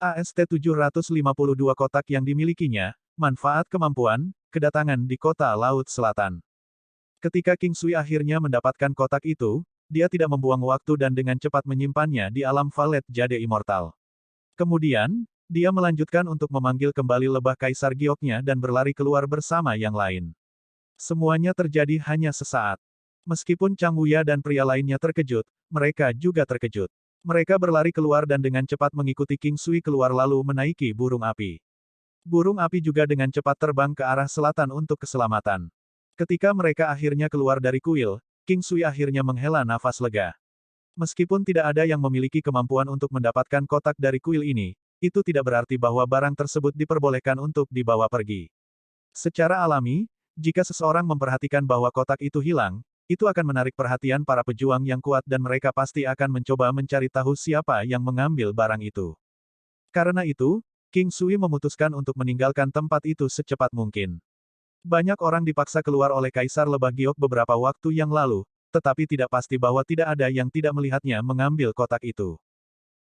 AST-752 kotak yang dimilikinya, manfaat kemampuan, kedatangan di kota Laut Selatan. Ketika King Sui akhirnya mendapatkan kotak itu, dia tidak membuang waktu dan dengan cepat menyimpannya di alam Valet Jade Immortal. Kemudian, dia melanjutkan untuk memanggil kembali lebah Kaisar Gioknya dan berlari keluar bersama yang lain. Semuanya terjadi hanya sesaat. Meskipun Chang Wuya dan pria lainnya terkejut, mereka juga terkejut. Mereka berlari keluar dan dengan cepat mengikuti King Sui keluar lalu menaiki burung api. Burung api juga dengan cepat terbang ke arah selatan untuk keselamatan. Ketika mereka akhirnya keluar dari kuil, King Sui akhirnya menghela nafas lega. Meskipun tidak ada yang memiliki kemampuan untuk mendapatkan kotak dari kuil ini, itu tidak berarti bahwa barang tersebut diperbolehkan untuk dibawa pergi. Secara alami, jika seseorang memperhatikan bahwa kotak itu hilang, itu akan menarik perhatian para pejuang yang kuat dan mereka pasti akan mencoba mencari tahu siapa yang mengambil barang itu. Karena itu, King Sui memutuskan untuk meninggalkan tempat itu secepat mungkin. Banyak orang dipaksa keluar oleh Kaisar Lebah Giok beberapa waktu yang lalu, tetapi tidak pasti bahwa tidak ada yang tidak melihatnya mengambil kotak itu.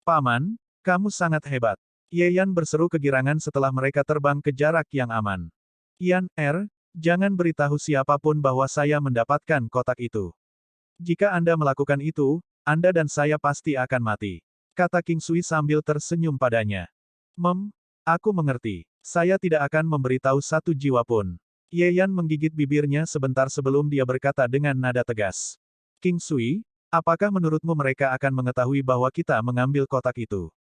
Paman, kamu sangat hebat. Ye Yan berseru kegirangan setelah mereka terbang ke jarak yang aman. Yan, jangan beritahu siapapun bahwa saya mendapatkan kotak itu. Jika Anda melakukan itu, Anda dan saya pasti akan mati. Kata King Sui sambil tersenyum padanya. Aku mengerti. Saya tidak akan memberitahu satu jiwa pun. Ye Yan menggigit bibirnya sebentar sebelum dia berkata dengan nada tegas. King Sui, apakah menurutmu mereka akan mengetahui bahwa kita mengambil kotak itu?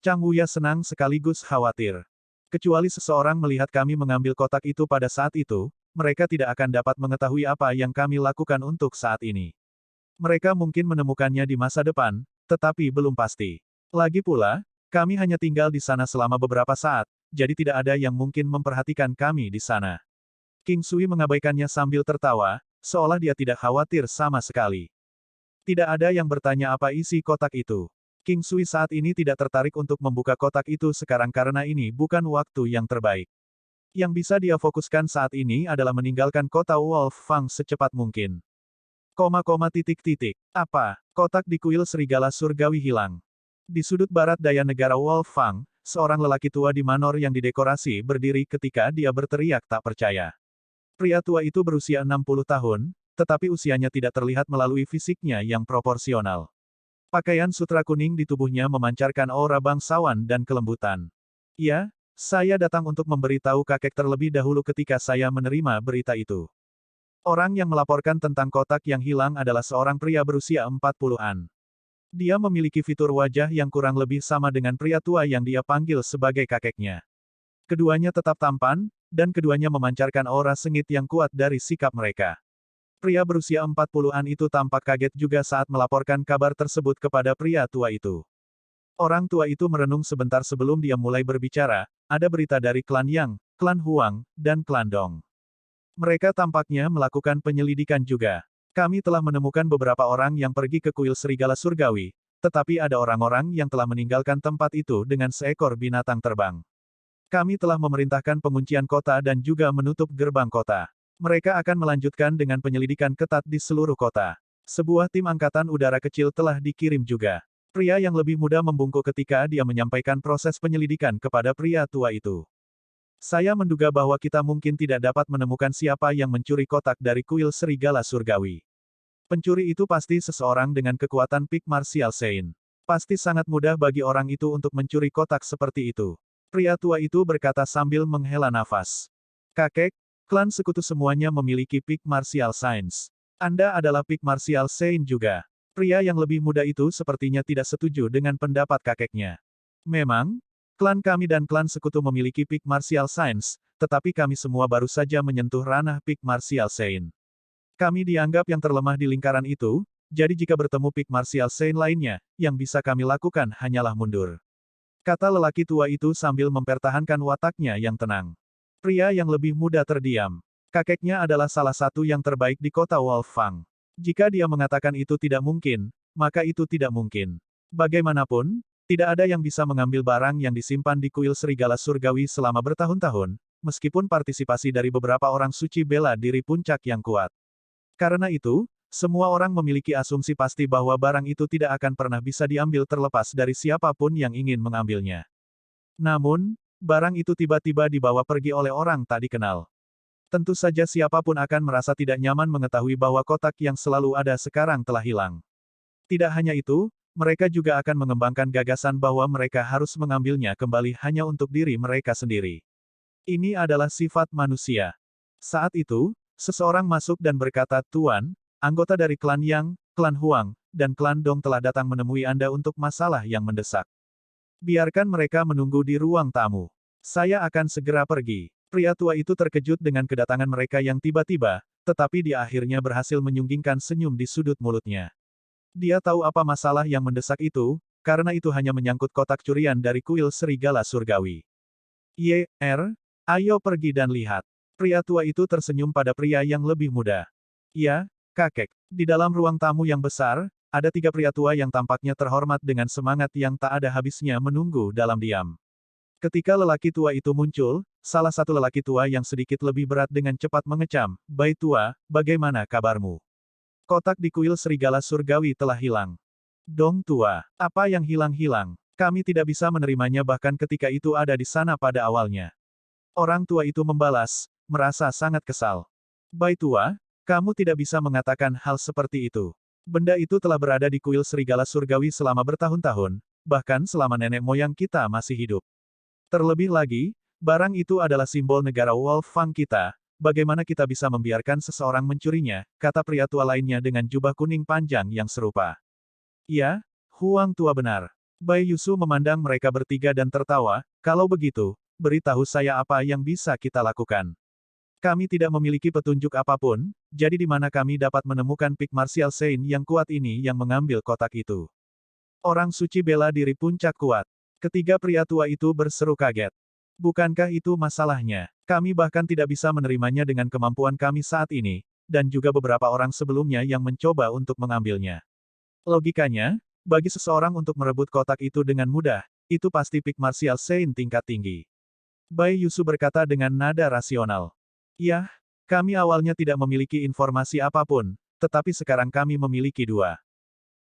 Chang Wuya senang sekaligus khawatir. Kecuali seseorang melihat kami mengambil kotak itu pada saat itu, mereka tidak akan dapat mengetahui apa yang kami lakukan untuk saat ini. Mereka mungkin menemukannya di masa depan, tetapi belum pasti. Lagi pula, kami hanya tinggal di sana selama beberapa saat, jadi tidak ada yang mungkin memperhatikan kami di sana. King Sui mengabaikannya sambil tertawa, seolah dia tidak khawatir sama sekali. Tidak ada yang bertanya apa isi kotak itu. King Sui saat ini tidak tertarik untuk membuka kotak itu sekarang karena ini bukan waktu yang terbaik. Yang bisa dia fokuskan saat ini adalah meninggalkan kota Wolf Fang secepat mungkin. Apa? Kotak di kuil serigala surgawi hilang. Di sudut barat daya negara Wolf Fang, seorang lelaki tua di manor yang didekorasi berdiri ketika dia berteriak tak percaya. Pria tua itu berusia 60 tahun, tetapi usianya tidak terlihat melalui fisiknya yang proporsional. Pakaian sutra kuning di tubuhnya memancarkan aura bangsawan dan kelembutan. Ya, saya datang untuk memberitahu kakek terlebih dahulu ketika saya menerima berita itu. Orang yang melaporkan tentang kotak yang hilang adalah seorang pria berusia 40-an. Dia memiliki fitur wajah yang kurang lebih sama dengan pria tua yang dia panggil sebagai kakeknya. Keduanya tetap tampan, dan keduanya memancarkan aura sengit yang kuat dari sikap mereka. Pria berusia 40-an itu tampak kaget juga saat melaporkan kabar tersebut kepada pria tua itu. Orang tua itu merenung sebentar sebelum dia mulai berbicara, ada berita dari klan Yang, klan Huang, dan klan Dong. Mereka tampaknya melakukan penyelidikan juga. Kami telah menemukan beberapa orang yang pergi ke kuil serigala surgawi, tetapi ada orang-orang yang telah meninggalkan tempat itu dengan seekor binatang terbang. Kami telah memerintahkan penguncian kota dan juga menutup gerbang kota. Mereka akan melanjutkan dengan penyelidikan ketat di seluruh kota. Sebuah tim angkatan udara kecil telah dikirim juga. Pria yang lebih muda membungkuk ketika dia menyampaikan proses penyelidikan kepada pria tua itu. Saya menduga bahwa kita mungkin tidak dapat menemukan siapa yang mencuri kotak dari kuil serigala surgawi. Pencuri itu pasti seseorang dengan kekuatan Peak Martial Saint. Pasti sangat mudah bagi orang itu untuk mencuri kotak seperti itu. Pria tua itu berkata sambil menghela nafas. Kakek, klan sekutu semuanya memiliki Peak Martial Saints. Anda adalah Peak Martial Saint juga. Pria yang lebih muda itu sepertinya tidak setuju dengan pendapat kakeknya. Memang, klan kami dan klan sekutu memiliki Peak Martial Saints, tetapi kami semua baru saja menyentuh ranah Peak Martial Saint. Kami dianggap yang terlemah di lingkaran itu, jadi jika bertemu Peak Martial Saint lainnya, yang bisa kami lakukan hanyalah mundur. Kata lelaki tua itu sambil mempertahankan wataknya yang tenang. Pria yang lebih muda terdiam. Kakeknya adalah salah satu yang terbaik di kota Wolfang. Jika dia mengatakan itu tidak mungkin, maka itu tidak mungkin. Bagaimanapun, tidak ada yang bisa mengambil barang yang disimpan di kuil serigala surgawi selama bertahun-tahun, meskipun partisipasi dari beberapa orang suci bela diri puncak yang kuat. Karena itu, semua orang memiliki asumsi pasti bahwa barang itu tidak akan pernah bisa diambil terlepas dari siapapun yang ingin mengambilnya. Namun, barang itu tiba-tiba dibawa pergi oleh orang tak dikenal. Tentu saja siapapun akan merasa tidak nyaman mengetahui bahwa kotak yang selalu ada sekarang telah hilang. Tidak hanya itu, mereka juga akan mengembangkan gagasan bahwa mereka harus mengambilnya kembali hanya untuk diri mereka sendiri. Ini adalah sifat manusia. Saat itu, seseorang masuk dan berkata, "Tuan, anggota dari klan Yang, klan Huang, dan klan Dong telah datang menemui Anda untuk masalah yang mendesak. Biarkan mereka menunggu di ruang tamu. Saya akan segera pergi." Pria tua itu terkejut dengan kedatangan mereka yang tiba-tiba, tetapi dia akhirnya berhasil menyunggingkan senyum di sudut mulutnya. Dia tahu apa masalah yang mendesak itu, karena itu hanya menyangkut kotak curian dari kuil serigala surgawi. Ayo pergi dan lihat. Pria tua itu tersenyum pada pria yang lebih muda. "Ya, kakek." Di dalam ruang tamu yang besar, ada 3 pria tua yang tampaknya terhormat dengan semangat yang tak ada habisnya menunggu dalam diam. Ketika lelaki tua itu muncul, salah satu lelaki tua yang sedikit lebih berat dengan cepat mengecam, "Bai tua, bagaimana kabarmu? Kotak di kuil serigala surgawi telah hilang." "Dong tua, apa yang hilang-hilang? Kami tidak bisa menerimanya bahkan ketika itu ada di sana pada awalnya." Orang tua itu membalas, merasa sangat kesal. "Bai tua, kamu tidak bisa mengatakan hal seperti itu. Benda itu telah berada di kuil serigala surgawi selama bertahun-tahun, bahkan selama nenek moyang kita masih hidup. Terlebih lagi, barang itu adalah simbol negara Wolfang kita. Bagaimana kita bisa membiarkan seseorang mencurinya?" kata pria tua lainnya dengan jubah kuning panjang yang serupa. "Ya, Huang tua benar." Bai Yusu memandang mereka bertiga dan tertawa, "Kalau begitu, beritahu saya apa yang bisa kita lakukan. Kami tidak memiliki petunjuk apapun, jadi di mana kami dapat menemukan Pik Martial Saint yang kuat ini yang mengambil kotak itu?" "Orang suci bela diri puncak kuat." Ketiga pria tua itu berseru kaget. "Bukankah itu masalahnya? Kami bahkan tidak bisa menerimanya dengan kemampuan kami saat ini, dan juga beberapa orang sebelumnya yang mencoba untuk mengambilnya. Logikanya, bagi seseorang untuk merebut kotak itu dengan mudah, itu pasti Pik Martial Saint tingkat tinggi." Bai Yusu berkata dengan nada rasional. "Yah, kami awalnya tidak memiliki informasi apapun, tetapi sekarang kami memiliki 2.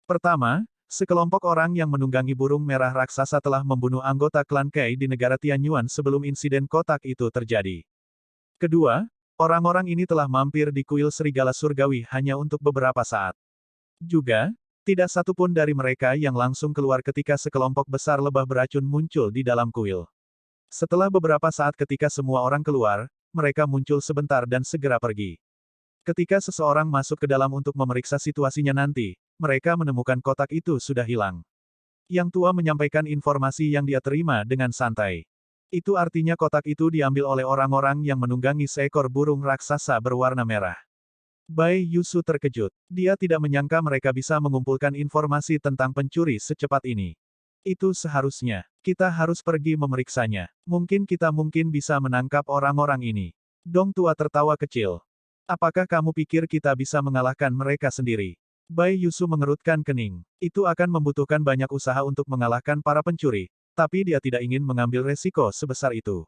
Pertama, sekelompok orang yang menunggangi burung merah raksasa telah membunuh anggota klan Kei di negara Tianyuan sebelum insiden kotak itu terjadi. Kedua, orang-orang ini telah mampir di kuil serigala surgawi hanya untuk beberapa saat. Juga, tidak satu pun dari mereka yang langsung keluar ketika sekelompok besar lebah beracun muncul di dalam kuil. Setelah beberapa saat ketika semua orang keluar, mereka muncul sebentar dan segera pergi. Ketika seseorang masuk ke dalam untuk memeriksa situasinya nanti, mereka menemukan kotak itu sudah hilang." Yang tua menyampaikan informasi yang dia terima dengan santai. "Itu artinya kotak itu diambil oleh orang-orang yang menunggangi seekor burung raksasa berwarna merah." Bai Yusu terkejut. Dia tidak menyangka mereka bisa mengumpulkan informasi tentang pencuri secepat ini. "Itu seharusnya. Kita harus pergi memeriksanya. Mungkin kita bisa menangkap orang-orang ini." Dong tua tertawa kecil. "Apakah kamu pikir kita bisa mengalahkan mereka sendiri?" Bai Yusu mengerutkan kening. Itu akan membutuhkan banyak usaha untuk mengalahkan para pencuri, tapi dia tidak ingin mengambil resiko sebesar itu.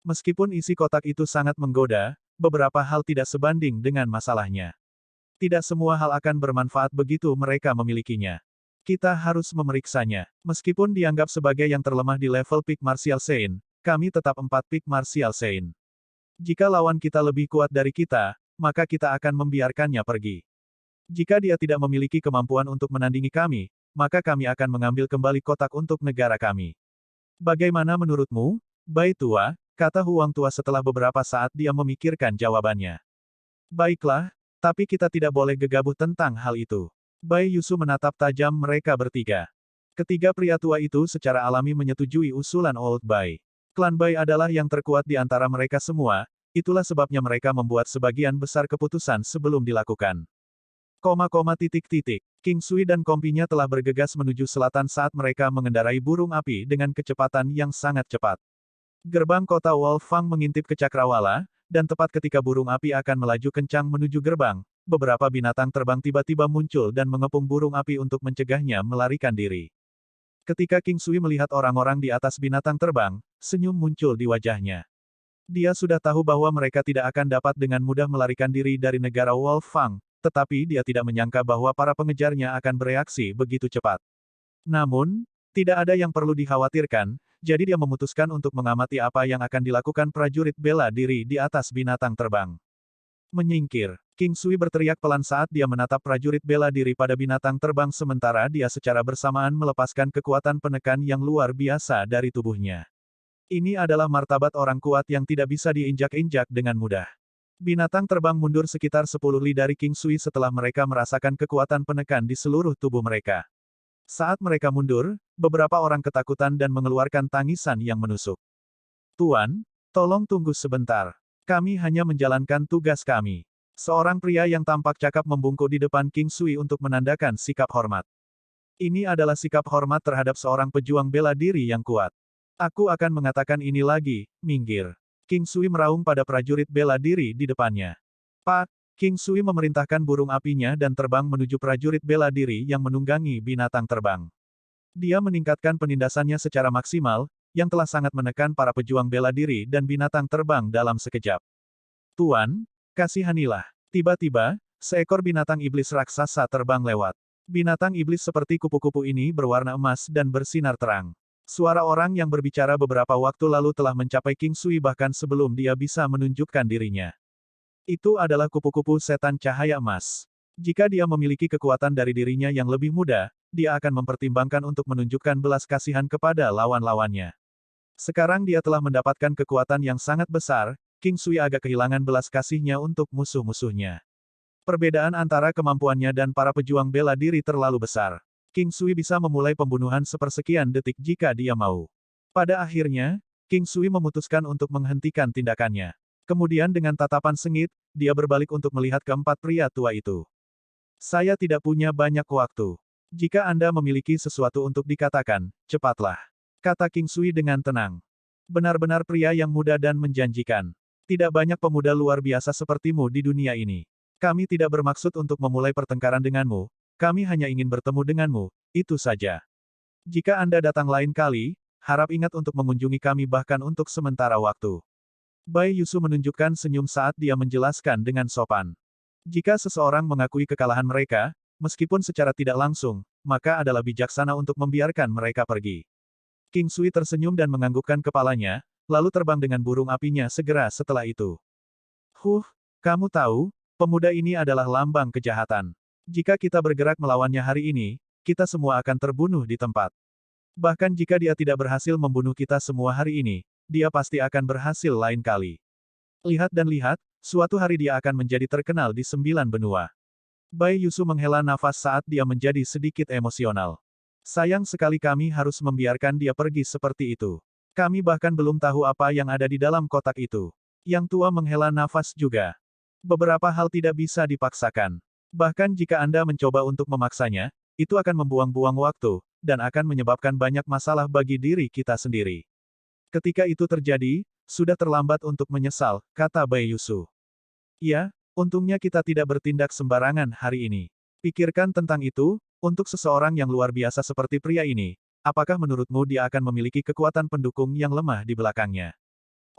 Meskipun isi kotak itu sangat menggoda, beberapa hal tidak sebanding dengan masalahnya. Tidak semua hal akan bermanfaat begitu mereka memilikinya. Kita harus memeriksanya. Meskipun dianggap sebagai yang terlemah di level Pik Martial Saint, kami tetap 4 Pik Martial Saint. Jika lawan kita lebih kuat dari kita, maka kita akan membiarkannya pergi. Jika dia tidak memiliki kemampuan untuk menandingi kami, maka kami akan mengambil kembali kotak untuk negara kami. Bagaimana menurutmu, Bai tua? Kata Huang tua setelah beberapa saat dia memikirkan jawabannya. "Baiklah, tapi kita tidak boleh gegabah tentang hal itu." Bai Yusu menatap tajam mereka bertiga. Ketiga pria tua itu secara alami menyetujui usulan Old Bai. Klan Bai adalah yang terkuat di antara mereka semua, itulah sebabnya mereka membuat sebagian besar keputusan sebelum dilakukan. King Sui dan kompinya telah bergegas menuju selatan saat mereka mengendarai burung api dengan kecepatan yang sangat cepat. Gerbang kota Wolfang mengintip ke cakrawala, dan tepat ketika burung api akan melaju kencang menuju gerbang, beberapa binatang terbang tiba-tiba muncul dan mengepung burung api untuk mencegahnya melarikan diri. Ketika King Sui melihat orang-orang di atas binatang terbang, senyum muncul di wajahnya. Dia sudah tahu bahwa mereka tidak akan dapat dengan mudah melarikan diri dari negara Wolfang, tetapi dia tidak menyangka bahwa para pengejarnya akan bereaksi begitu cepat. Namun, tidak ada yang perlu dikhawatirkan, Jadi dia memutuskan untuk mengamati apa yang akan dilakukan prajurit bela diri di atas binatang terbang. Menyingkir. King Sui berteriak pelan saat dia menatap prajurit bela diri pada binatang terbang sementara dia secara bersamaan melepaskan kekuatan penekan yang luar biasa dari tubuhnya. Ini adalah martabat orang kuat yang tidak bisa diinjak-injak dengan mudah. Binatang terbang mundur sekitar 10 li dari King Sui setelah mereka merasakan kekuatan penekan di seluruh tubuh mereka. Saat mereka mundur, beberapa orang ketakutan dan mengeluarkan tangisan yang menusuk. Tuan, tolong tunggu sebentar. Kami hanya menjalankan tugas kami. Seorang pria yang tampak cakap membungkuk di depan King Sui untuk menandakan sikap hormat. Ini adalah sikap hormat terhadap seorang pejuang bela diri yang kuat. Aku akan mengatakan ini lagi, minggir. King Sui meraung pada prajurit bela diri di depannya. Pak, King Sui memerintahkan burung apinya dan terbang menuju prajurit bela diri yang menunggangi binatang terbang. Dia meningkatkan penindasannya secara maksimal, yang telah sangat menekan para pejuang bela diri dan binatang terbang dalam sekejap. Tuan, kasihanilah. Tiba-tiba, seekor binatang iblis raksasa terbang lewat. Binatang iblis seperti kupu-kupu ini berwarna emas dan bersinar terang. Suara orang yang berbicara beberapa waktu lalu telah mencapai King Sui bahkan sebelum dia bisa menunjukkan dirinya. Itu adalah kupu-kupu setan cahaya emas. Jika dia memiliki kekuatan dari dirinya yang lebih muda, dia akan mempertimbangkan untuk menunjukkan belas kasihan kepada lawan-lawannya. Sekarang dia telah mendapatkan kekuatan yang sangat besar, King Sui agak kehilangan belas kasihnya untuk musuh-musuhnya. Perbedaan antara kemampuannya dan para pejuang bela diri terlalu besar. King Sui bisa memulai pembunuhan sepersekian detik jika dia mau. Pada akhirnya, King Sui memutuskan untuk menghentikan tindakannya. Kemudian dengan tatapan sengit, dia berbalik untuk melihat keempat pria tua itu. Saya tidak punya banyak waktu. Jika Anda memiliki sesuatu untuk dikatakan, cepatlah. Kata King Sui dengan tenang. Benar-benar pria yang muda dan menjanjikan. Tidak banyak pemuda luar biasa sepertimu di dunia ini. Kami tidak bermaksud untuk memulai pertengkaran denganmu, kami hanya ingin bertemu denganmu, itu saja. Jika Anda datang lain kali, harap ingat untuk mengunjungi kami bahkan untuk sementara waktu. Bai Yusu menunjukkan senyum saat dia menjelaskan dengan sopan. Jika seseorang mengakui kekalahan mereka, meskipun secara tidak langsung, maka adalah bijaksana untuk membiarkan mereka pergi. King Sui tersenyum dan menganggukkan kepalanya, lalu terbang dengan burung apinya segera setelah itu. Kamu tahu, pemuda ini adalah lambang kejahatan. Jika kita bergerak melawannya hari ini, kita semua akan terbunuh di tempat. Bahkan jika dia tidak berhasil membunuh kita semua hari ini, dia pasti akan berhasil lain kali. Lihat dan lihat, suatu hari dia akan menjadi terkenal di 9 benua. Bai Yusu menghela nafas saat dia menjadi sedikit emosional. Sayang sekali kami harus membiarkan dia pergi seperti itu. Kami bahkan belum tahu apa yang ada di dalam kotak itu. Yang tua menghela nafas juga. Beberapa hal tidak bisa dipaksakan. Bahkan jika Anda mencoba untuk memaksanya, itu akan membuang-buang waktu, dan akan menyebabkan banyak masalah bagi diri kita sendiri. Ketika itu terjadi, sudah terlambat untuk menyesal, kata Bai Yusu. Ya, untungnya kita tidak bertindak sembarangan hari ini. Pikirkan tentang itu, untuk seseorang yang luar biasa seperti pria ini, apakah menurutmu dia akan memiliki kekuatan pendukung yang lemah di belakangnya?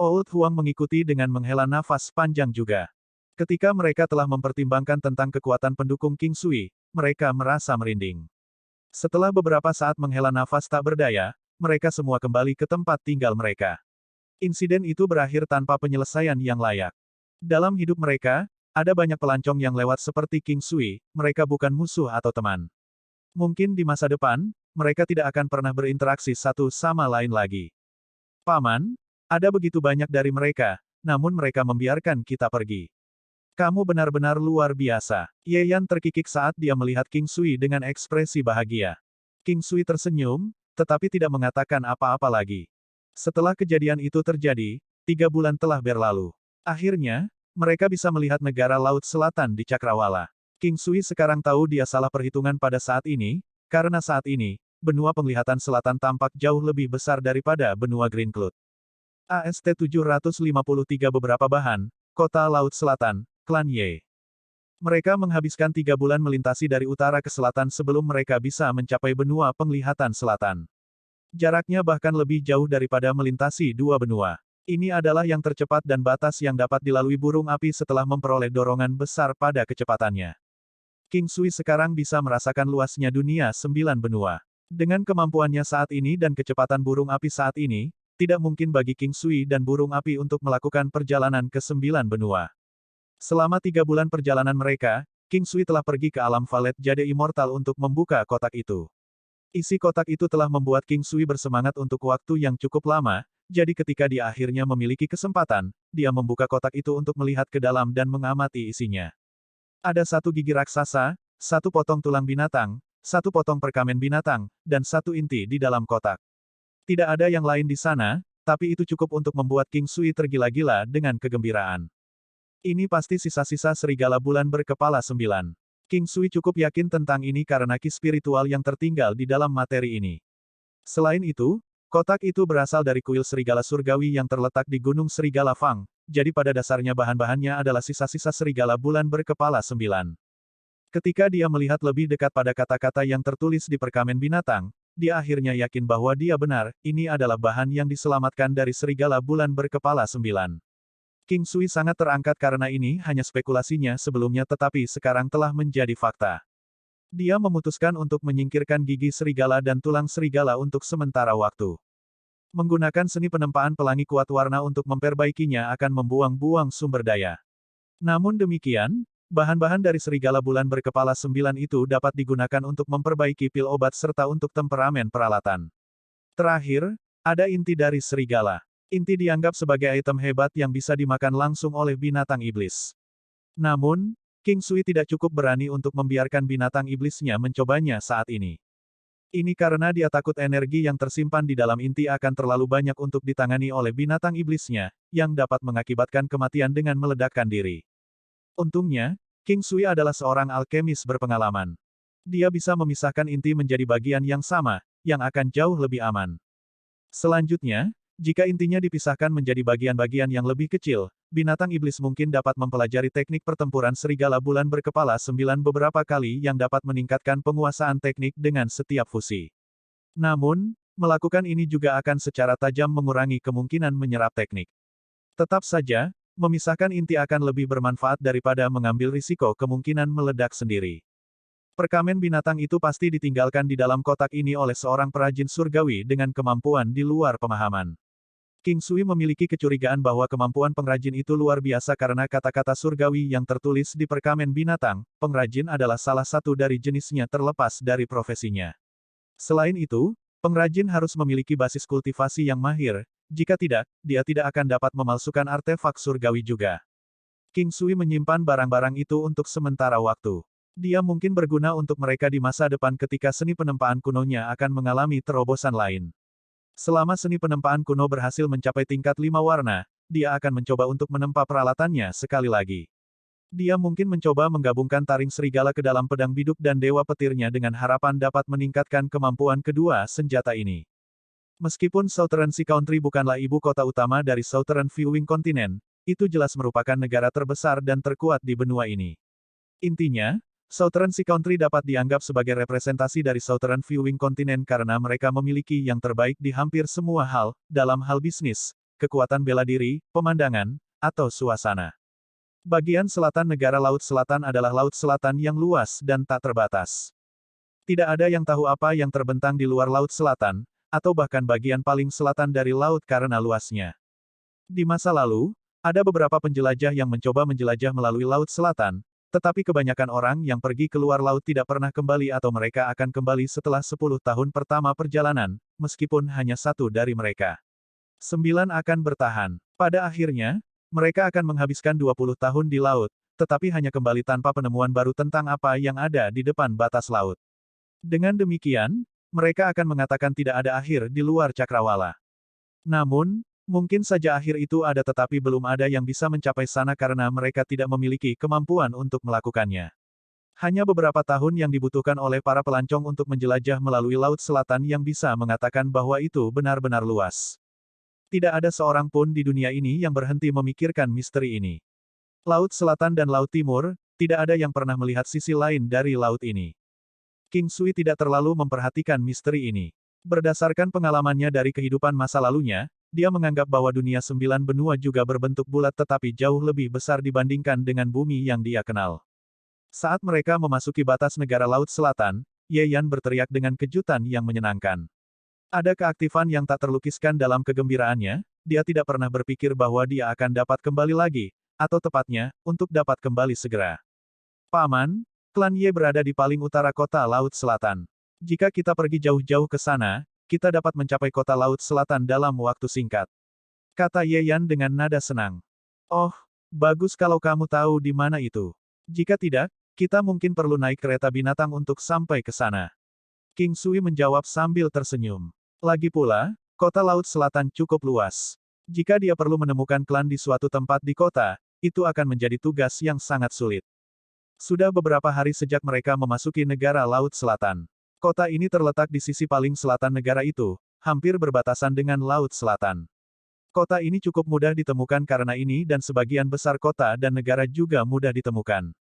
Old Huang mengikuti dengan menghela nafas panjang juga. Ketika mereka telah mempertimbangkan tentang kekuatan pendukung King Sui, mereka merasa merinding. Setelah beberapa saat menghela nafas tak berdaya, mereka semua kembali ke tempat tinggal mereka. Insiden itu berakhir tanpa penyelesaian yang layak. Dalam hidup mereka, ada banyak pelancong yang lewat seperti King Sui, mereka bukan musuh atau teman. Mungkin di masa depan, mereka tidak akan pernah berinteraksi satu sama lain lagi. Paman, ada begitu banyak dari mereka, namun mereka membiarkan kita pergi. Kamu benar-benar luar biasa. Ye Yan terkikik saat dia melihat King Sui dengan ekspresi bahagia. King Sui tersenyum, tetapi tidak mengatakan apa-apa lagi. Setelah kejadian itu terjadi, 3 bulan telah berlalu. Akhirnya, mereka bisa melihat negara Laut Selatan di Cakrawala. King Sui sekarang tahu dia salah perhitungan pada saat ini, karena saat ini, benua penglihatan selatan tampak jauh lebih besar daripada benua Green Cloud. AST 753 beberapa bahan, kota Laut Selatan, Klan Ye. Mereka menghabiskan 3 bulan melintasi dari utara ke selatan sebelum mereka bisa mencapai benua penglihatan selatan. Jaraknya bahkan lebih jauh daripada melintasi 2 benua. Ini adalah yang tercepat dan batas yang dapat dilalui burung api setelah memperoleh dorongan besar pada kecepatannya. King Sui sekarang bisa merasakan luasnya dunia 9 benua. Dengan kemampuannya saat ini dan kecepatan burung api saat ini, tidak mungkin bagi King Sui dan burung api untuk melakukan perjalanan ke 9 benua. Selama 3 bulan perjalanan mereka, King Sui telah pergi ke alam Valet Jade Immortal untuk membuka kotak itu. Isi kotak itu telah membuat King Sui bersemangat untuk waktu yang cukup lama, jadi ketika dia akhirnya memiliki kesempatan, dia membuka kotak itu untuk melihat ke dalam dan mengamati isinya. Ada 1 gigi raksasa, 1 potong tulang binatang, 1 potong perkamen binatang, dan 1 inti di dalam kotak. Tidak ada yang lain di sana, tapi itu cukup untuk membuat King Sui tergila-gila dengan kegembiraan. Ini pasti sisa-sisa serigala bulan berkepala 9. King Sui cukup yakin tentang ini karena ki spiritual yang tertinggal di dalam materi ini. Selain itu, kotak itu berasal dari kuil serigala surgawi yang terletak di Gunung Serigala Fang, jadi pada dasarnya bahan-bahannya adalah sisa-sisa serigala bulan berkepala 9. Ketika dia melihat lebih dekat pada kata-kata yang tertulis di perkamen binatang, dia akhirnya yakin bahwa dia benar, ini adalah bahan yang diselamatkan dari serigala bulan berkepala 9. King Sui sangat terangkat karena ini hanya spekulasinya sebelumnya tetapi sekarang telah menjadi fakta. Dia memutuskan untuk menyingkirkan gigi serigala dan tulang serigala untuk sementara waktu. Menggunakan seni penempaan pelangi kuat warna untuk memperbaikinya akan membuang-buang sumber daya. Namun demikian, bahan-bahan dari serigala bulan berkepala 9 itu dapat digunakan untuk memperbaiki pil obat serta untuk temperamen peralatan. Terakhir, ada inti dari serigala. Inti dianggap sebagai item hebat yang bisa dimakan langsung oleh binatang iblis. Namun, King Sui tidak cukup berani untuk membiarkan binatang iblisnya mencobanya saat ini. Ini karena dia takut energi yang tersimpan di dalam inti akan terlalu banyak untuk ditangani oleh binatang iblisnya, yang dapat mengakibatkan kematian dengan meledakkan diri. Untungnya, King Sui adalah seorang alkemis berpengalaman. Dia bisa memisahkan inti menjadi bagian yang sama, yang akan jauh lebih aman. Selanjutnya, jika intinya dipisahkan menjadi bagian-bagian yang lebih kecil, binatang iblis mungkin dapat mempelajari teknik pertempuran serigala bulan berkepala 9 beberapa kali yang dapat meningkatkan penguasaan teknik dengan setiap fusi. Namun, melakukan ini juga akan secara tajam mengurangi kemungkinan menyerap teknik. Tetap saja, memisahkan inti akan lebih bermanfaat daripada mengambil risiko kemungkinan meledak sendiri. Perkamen binatang itu pasti ditinggalkan di dalam kotak ini oleh seorang perajin surgawi dengan kemampuan di luar pemahaman. King Sui memiliki kecurigaan bahwa kemampuan pengrajin itu luar biasa karena kata-kata surgawi yang tertulis di perkamen binatang, pengrajin adalah salah satu dari jenisnya terlepas dari profesinya. Selain itu, pengrajin harus memiliki basis kultivasi yang mahir, jika tidak, dia tidak akan dapat memalsukan artefak surgawi juga. King Sui menyimpan barang-barang itu untuk sementara waktu. Dia mungkin berguna untuk mereka di masa depan ketika seni penempaan kunonya akan mengalami terobosan lain. Selama seni penempaan kuno berhasil mencapai tingkat 5 warna, dia akan mencoba untuk menempa peralatannya sekali lagi. Dia mungkin mencoba menggabungkan taring serigala ke dalam pedang biduk dan dewa petirnya dengan harapan dapat meningkatkan kemampuan kedua senjata ini. Meskipun Southern Sea Country bukanlah ibu kota utama dari Southern Viewing Continent, itu jelas merupakan negara terbesar dan terkuat di benua ini. Intinya, Southern Sea Country dapat dianggap sebagai representasi dari Southern Viewing Continent karena mereka memiliki yang terbaik di hampir semua hal, dalam hal bisnis, kekuatan bela diri, pemandangan, atau suasana. Bagian selatan negara Laut Selatan adalah Laut Selatan yang luas dan tak terbatas. Tidak ada yang tahu apa yang terbentang di luar Laut Selatan, atau bahkan bagian paling selatan dari laut karena luasnya. Di masa lalu, ada beberapa penjelajah yang mencoba menjelajah melalui Laut Selatan, tetapi kebanyakan orang yang pergi keluar laut tidak pernah kembali atau mereka akan kembali setelah 10 tahun pertama perjalanan, meskipun hanya 1 dari mereka. 9 akan bertahan. Pada akhirnya, mereka akan menghabiskan 20 tahun di laut, tetapi hanya kembali tanpa penemuan baru tentang apa yang ada di depan batas laut. Dengan demikian, mereka akan mengatakan tidak ada akhir di luar cakrawala. Namun, mungkin saja akhir itu ada tetapi belum ada yang bisa mencapai sana karena mereka tidak memiliki kemampuan untuk melakukannya. Hanya beberapa tahun yang dibutuhkan oleh para pelancong untuk menjelajah melalui Laut Selatan yang bisa mengatakan bahwa itu benar-benar luas. Tidak ada seorang pun di dunia ini yang berhenti memikirkan misteri ini. Laut Selatan dan Laut Timur, tidak ada yang pernah melihat sisi lain dari laut ini. King Sui tidak terlalu memperhatikan misteri ini. Berdasarkan pengalamannya dari kehidupan masa lalunya, dia menganggap bahwa dunia 9 benua juga berbentuk bulat tetapi jauh lebih besar dibandingkan dengan bumi yang dia kenal. Saat mereka memasuki batas negara Laut Selatan, Ye Yan berteriak dengan kejutan yang menyenangkan. Ada keaktifan yang tak terlukiskan dalam kegembiraannya, dia tidak pernah berpikir bahwa dia akan dapat kembali lagi, atau tepatnya, untuk dapat kembali segera. Paman, klan Ye berada di paling utara kota Laut Selatan. Jika kita pergi jauh-jauh ke sana, kita dapat mencapai kota Laut Selatan dalam waktu singkat. Kata Ye Yan dengan nada senang. Oh, bagus kalau kamu tahu di mana itu. Jika tidak, kita mungkin perlu naik kereta binatang untuk sampai ke sana. King Sui menjawab sambil tersenyum. Lagi pula, kota Laut Selatan cukup luas. Jika dia perlu menemukan klan di suatu tempat di kota, itu akan menjadi tugas yang sangat sulit. Sudah beberapa hari sejak mereka memasuki negara Laut Selatan. Kota ini terletak di sisi paling selatan negara itu, hampir berbatasan dengan Laut Selatan. Kota ini cukup mudah ditemukan karena ini dan sebagian besar kota dan negara juga mudah ditemukan.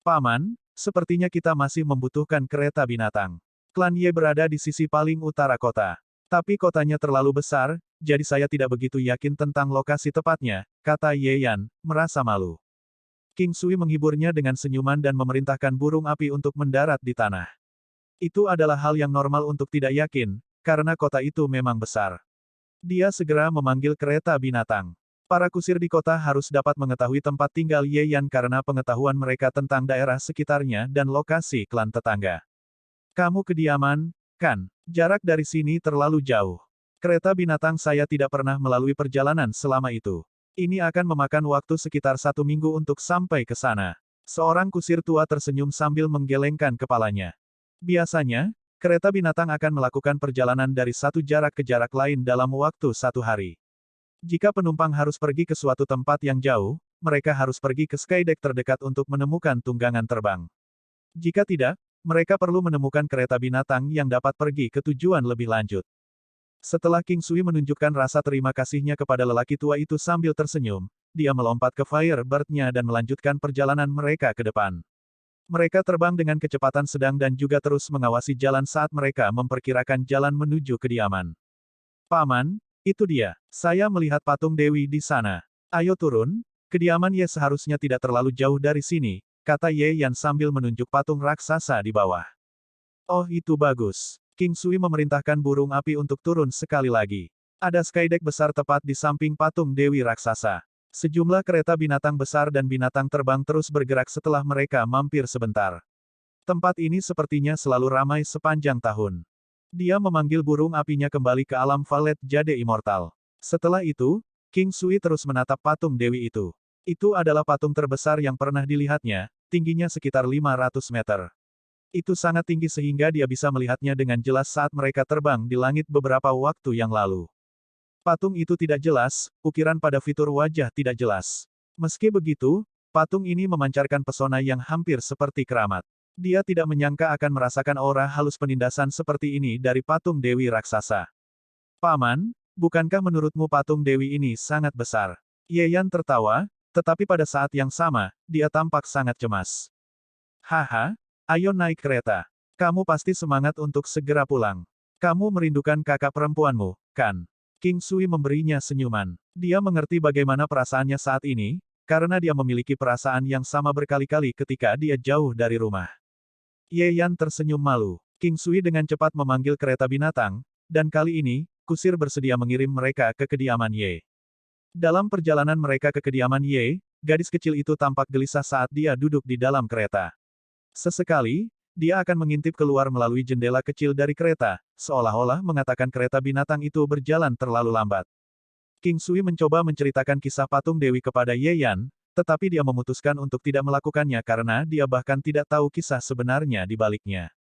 Paman, sepertinya kita masih membutuhkan kereta binatang. Klan Ye berada di sisi paling utara kota. Tapi kotanya terlalu besar, jadi saya tidak begitu yakin tentang lokasi tepatnya, kata Ye Yan, merasa malu. King Sui menghiburnya dengan senyuman dan memerintahkan burung api untuk mendarat di tanah. Itu adalah hal yang normal untuk tidak yakin, karena kota itu memang besar. Dia segera memanggil kereta binatang. Para kusir di kota harus dapat mengetahui tempat tinggal Ye Yan karena pengetahuan mereka tentang daerah sekitarnya dan lokasi klan tetangga. Kamu kediaman, kan? Jarak dari sini terlalu jauh. Kereta binatang saya tidak pernah melalui perjalanan selama itu. Ini akan memakan waktu sekitar 1 minggu untuk sampai ke sana. Seorang kusir tua tersenyum sambil menggelengkan kepalanya. Biasanya, kereta binatang akan melakukan perjalanan dari satu jarak ke jarak lain dalam waktu 1 hari. Jika penumpang harus pergi ke suatu tempat yang jauh, mereka harus pergi ke skydeck terdekat untuk menemukan tunggangan terbang. Jika tidak, mereka perlu menemukan kereta binatang yang dapat pergi ke tujuan lebih lanjut. Setelah King Sui menunjukkan rasa terima kasihnya kepada lelaki tua itu sambil tersenyum, dia melompat ke Firebird-nya dan melanjutkan perjalanan mereka ke depan. Mereka terbang dengan kecepatan sedang dan juga terus mengawasi jalan saat mereka memperkirakan jalan menuju kediaman. Paman, itu dia. Saya melihat patung Dewi di sana. Ayo turun, kediaman Ye seharusnya tidak terlalu jauh dari sini, kata Ye Yan sambil menunjuk patung raksasa di bawah. Oh itu bagus. King Sui memerintahkan burung api untuk turun sekali lagi. Ada skydeck besar tepat di samping patung Dewi raksasa. Sejumlah kereta binatang besar dan binatang terbang terus bergerak setelah mereka mampir sebentar. Tempat ini sepertinya selalu ramai sepanjang tahun. Dia memanggil burung apinya kembali ke alam Valet Jade Immortal. Setelah itu, King Sui terus menatap patung Dewi itu. Itu adalah patung terbesar yang pernah dilihatnya, tingginya sekitar 500 meter. Itu sangat tinggi sehingga dia bisa melihatnya dengan jelas saat mereka terbang di langit beberapa waktu yang lalu. Patung itu tidak jelas, ukiran pada fitur wajah tidak jelas. Meski begitu, patung ini memancarkan pesona yang hampir seperti keramat. Dia tidak menyangka akan merasakan aura halus penindasan seperti ini dari patung Dewi raksasa. Paman, bukankah menurutmu patung Dewi ini sangat besar? Ye Yan tertawa, tetapi pada saat yang sama, dia tampak sangat cemas. Haha, ayo naik kereta. Kamu pasti semangat untuk segera pulang. Kamu merindukan kakak perempuanmu, kan? King Sui memberinya senyuman. Dia mengerti bagaimana perasaannya saat ini, karena dia memiliki perasaan yang sama berkali-kali ketika dia jauh dari rumah. Ye Yan tersenyum malu. King Sui dengan cepat memanggil kereta binatang, dan kali ini, kusir bersedia mengirim mereka ke kediaman Ye. Dalam perjalanan mereka ke kediaman Ye, gadis kecil itu tampak gelisah saat dia duduk di dalam kereta. Sesekali, dia akan mengintip keluar melalui jendela kecil dari kereta, seolah-olah mengatakan kereta binatang itu berjalan terlalu lambat. King Sui mencoba menceritakan kisah patung Dewi kepada Ye Yan, tetapi dia memutuskan untuk tidak melakukannya karena dia bahkan tidak tahu kisah sebenarnya di baliknya.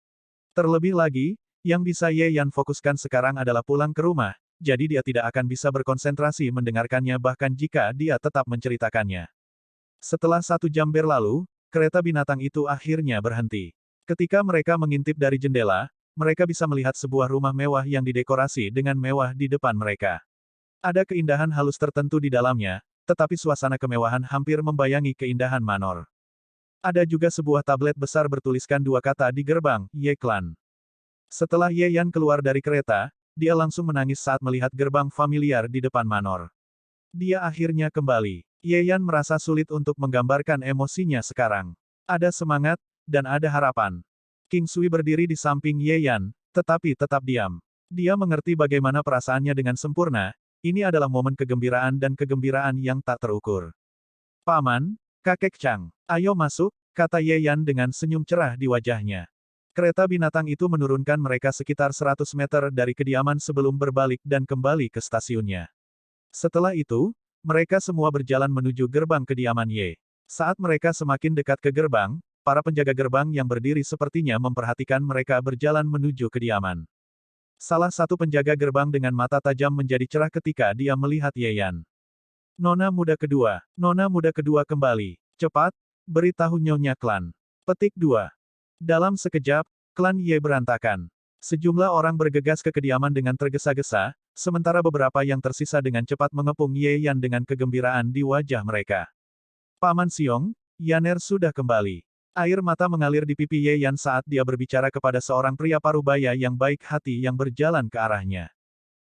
Terlebih lagi, yang bisa Ye Yan fokuskan sekarang adalah pulang ke rumah, jadi dia tidak akan bisa berkonsentrasi mendengarkannya bahkan jika dia tetap menceritakannya. Setelah 1 jam berlalu, kereta binatang itu akhirnya berhenti. Ketika mereka mengintip dari jendela, mereka bisa melihat sebuah rumah mewah yang didekorasi dengan mewah di depan mereka. Ada keindahan halus tertentu di dalamnya, tetapi suasana kemewahan hampir membayangi keindahan manor. Ada juga sebuah tablet besar bertuliskan 2 kata di gerbang, Ye Clan. Setelah Ye Yan keluar dari kereta, dia langsung menangis saat melihat gerbang familiar di depan manor. Dia akhirnya kembali. Ye Yan merasa sulit untuk menggambarkan emosinya sekarang. Ada semangat, dan ada harapan. King Sui berdiri di samping Ye Yan, tetapi tetap diam. Dia mengerti bagaimana perasaannya dengan sempurna, ini adalah momen kegembiraan dan kegembiraan yang tak terukur. Paman, kakek Chang, ayo masuk, kata Ye Yan dengan senyum cerah di wajahnya. Kereta binatang itu menurunkan mereka sekitar 100 meter dari kediaman sebelum berbalik dan kembali ke stasiunnya. Setelah itu, mereka semua berjalan menuju gerbang kediaman Ye. Saat mereka semakin dekat ke gerbang, para penjaga gerbang yang berdiri sepertinya memperhatikan mereka berjalan menuju kediaman. Salah satu penjaga gerbang dengan mata tajam menjadi cerah ketika dia melihat Ye Yan. Nona muda kedua kembali. Cepat, beritahu Nyonya Klan. Petik 2. Dalam sekejap, klan Ye berantakan. Sejumlah orang bergegas ke kediaman dengan tergesa-gesa, sementara beberapa yang tersisa dengan cepat mengepung Ye Yan dengan kegembiraan di wajah mereka. Paman Xiong, Yaner sudah kembali. Air mata mengalir di pipi Ye Yan saat dia berbicara kepada seorang pria parubaya yang baik hati yang berjalan ke arahnya.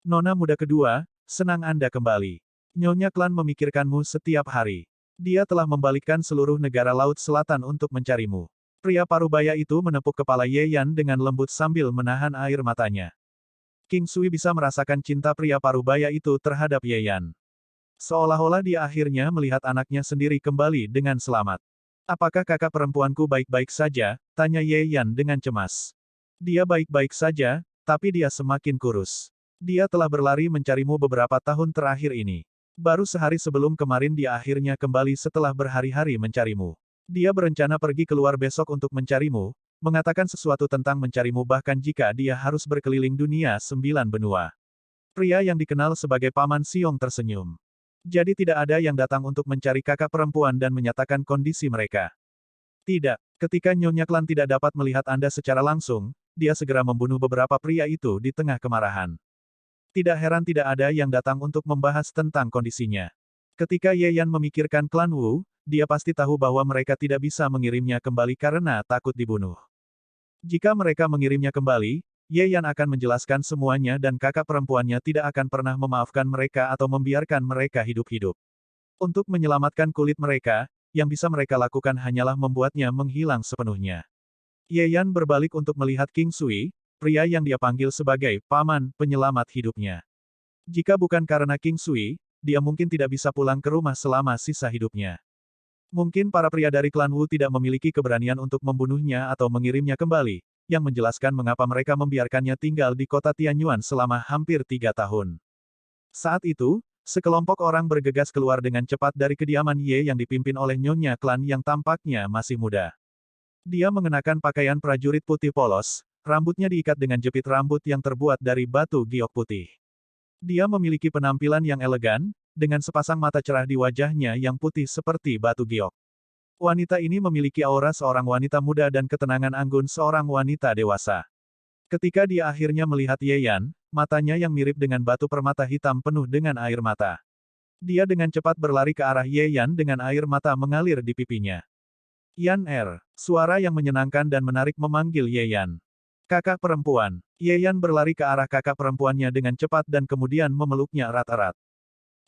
Nona muda kedua, senang Anda kembali. Nyonya Klan memikirkanmu setiap hari. Dia telah membalikkan seluruh negara Laut Selatan untuk mencarimu. Pria parubaya itu menepuk kepala Ye Yan dengan lembut sambil menahan air matanya. King Sui bisa merasakan cinta pria parubaya itu terhadap Ye Yan. Seolah-olah dia akhirnya melihat anaknya sendiri kembali dengan selamat. Apakah kakak perempuanku baik-baik saja? Tanya Ye Yan dengan cemas. Dia baik-baik saja, tapi dia semakin kurus. Dia telah berlari mencarimu beberapa tahun terakhir ini. Baru sehari sebelum kemarin dia akhirnya kembali setelah berhari-hari mencarimu. Dia berencana pergi keluar besok untuk mencarimu, mengatakan sesuatu tentang mencarimu bahkan jika dia harus berkeliling dunia 9 benua. Pria yang dikenal sebagai Paman Xiong tersenyum. Jadi tidak ada yang datang untuk mencari kakak perempuan dan menyatakan kondisi mereka. Tidak, ketika Nyonya Klan tidak dapat melihat Anda secara langsung, dia segera membunuh beberapa pria itu di tengah kemarahan. Tidak heran tidak ada yang datang untuk membahas tentang kondisinya. Ketika Ye Yan memikirkan klan Wu, dia pasti tahu bahwa mereka tidak bisa mengirimnya kembali karena takut dibunuh. Jika mereka mengirimnya kembali, Ye Yan akan menjelaskan semuanya dan kakak perempuannya tidak akan pernah memaafkan mereka atau membiarkan mereka hidup-hidup. Untuk menyelamatkan kulit mereka, yang bisa mereka lakukan hanyalah membuatnya menghilang sepenuhnya. Ye Yan berbalik untuk melihat King Sui, pria yang dia panggil sebagai paman penyelamat hidupnya. Jika bukan karena King Sui, dia mungkin tidak bisa pulang ke rumah selama sisa hidupnya. Mungkin para pria dari klan Wu tidak memiliki keberanian untuk membunuhnya atau mengirimnya kembali, yang menjelaskan mengapa mereka membiarkannya tinggal di kota Tianyuan selama hampir 3 tahun. Saat itu, sekelompok orang bergegas keluar dengan cepat dari kediaman Ye yang dipimpin oleh Nyonya Klan yang tampaknya masih muda. Dia mengenakan pakaian prajurit putih polos, rambutnya diikat dengan jepit rambut yang terbuat dari batu giok putih. Dia memiliki penampilan yang elegan, dengan sepasang mata cerah di wajahnya yang putih seperti batu giok. Wanita ini memiliki aura seorang wanita muda dan ketenangan anggun seorang wanita dewasa. Ketika dia akhirnya melihat Ye Yan, matanya yang mirip dengan batu permata hitam penuh dengan air mata. Dia dengan cepat berlari ke arah Ye Yan dengan air mata mengalir di pipinya. Yan suara yang menyenangkan dan menarik memanggil Ye Yan. Kakak perempuan. Ye Yan berlari ke arah kakak perempuannya dengan cepat dan kemudian memeluknya erat-erat.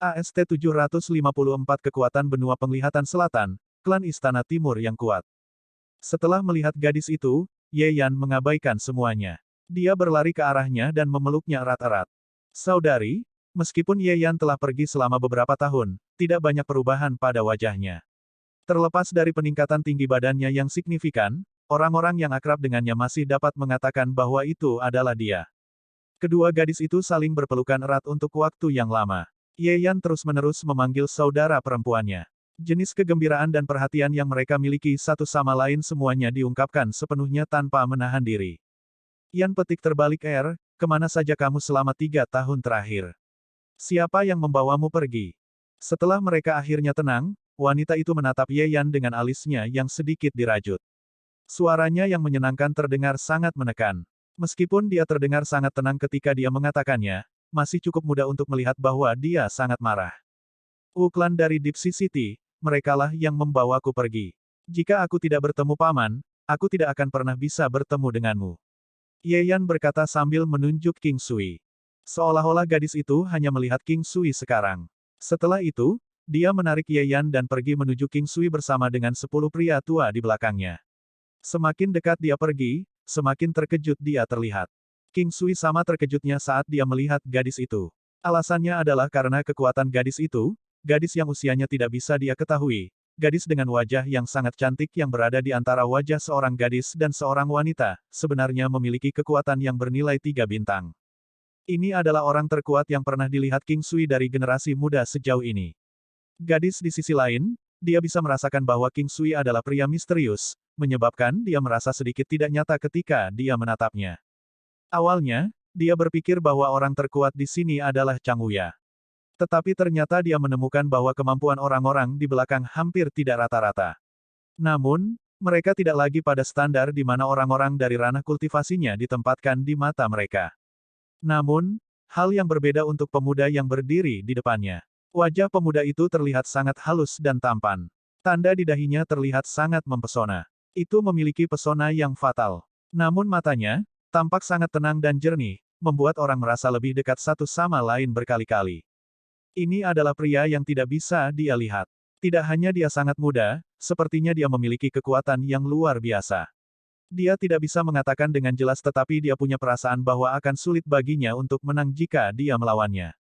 AST-754 Kekuatan Benua Penglihatan Selatan, Klan Istana Timur yang kuat. Setelah melihat gadis itu, Ye Yan mengabaikan semuanya. Dia berlari ke arahnya dan memeluknya erat-erat. Saudari, meskipun Ye Yan telah pergi selama beberapa tahun, tidak banyak perubahan pada wajahnya. Terlepas dari peningkatan tinggi badannya yang signifikan, orang-orang yang akrab dengannya masih dapat mengatakan bahwa itu adalah dia. Kedua gadis itu saling berpelukan erat untuk waktu yang lama. Ye Yan terus-menerus memanggil saudara perempuannya. Jenis kegembiraan dan perhatian yang mereka miliki satu sama lain semuanya diungkapkan sepenuhnya tanpa menahan diri. Yan petik terbalik kemana saja kamu selama 3 tahun terakhir? Siapa yang membawamu pergi? Setelah mereka akhirnya tenang, wanita itu menatap Ye Yan dengan alisnya yang sedikit dirajut. Suaranya yang menyenangkan terdengar sangat menekan. Meskipun dia terdengar sangat tenang ketika dia mengatakannya, masih cukup mudah untuk melihat bahwa dia sangat marah. Klan dari Deep Sea City, merekalah yang membawaku pergi. Jika aku tidak bertemu paman, aku tidak akan pernah bisa bertemu denganmu. Ye Yan berkata sambil menunjuk King Sui. Seolah-olah gadis itu hanya melihat King Sui sekarang. Setelah itu, dia menarik Ye Yan dan pergi menuju King Sui bersama dengan 10 pria tua di belakangnya. Semakin dekat dia pergi, semakin terkejut dia terlihat. King Sui sama terkejutnya saat dia melihat gadis itu. Alasannya adalah karena kekuatan gadis itu, gadis yang usianya tidak bisa dia ketahui, gadis dengan wajah yang sangat cantik yang berada di antara wajah seorang gadis dan seorang wanita, sebenarnya memiliki kekuatan yang bernilai 3 bintang. Ini adalah orang terkuat yang pernah dilihat King Sui dari generasi muda sejauh ini. Gadis di sisi lain, dia bisa merasakan bahwa King Sui adalah pria misterius, menyebabkan dia merasa sedikit tidak nyata ketika dia menatapnya. Awalnya, dia berpikir bahwa orang terkuat di sini adalah Chang Wuya. Tetapi ternyata dia menemukan bahwa kemampuan orang-orang di belakang hampir tidak rata-rata. Namun, mereka tidak lagi pada standar di mana orang-orang dari ranah kultivasinya ditempatkan di mata mereka. Namun, hal yang berbeda untuk pemuda yang berdiri di depannya. Wajah pemuda itu terlihat sangat halus dan tampan. Tanda di dahinya terlihat sangat mempesona. Itu memiliki pesona yang fatal. Namun matanya, tampak sangat tenang dan jernih, membuat orang merasa lebih dekat satu sama lain berkali-kali. Ini adalah pria yang tidak bisa dia lihat. Tidak hanya dia sangat muda, sepertinya dia memiliki kekuatan yang luar biasa. Dia tidak bisa mengatakan dengan jelas tetapi dia punya perasaan bahwa akan sulit baginya untuk menang jika dia melawannya.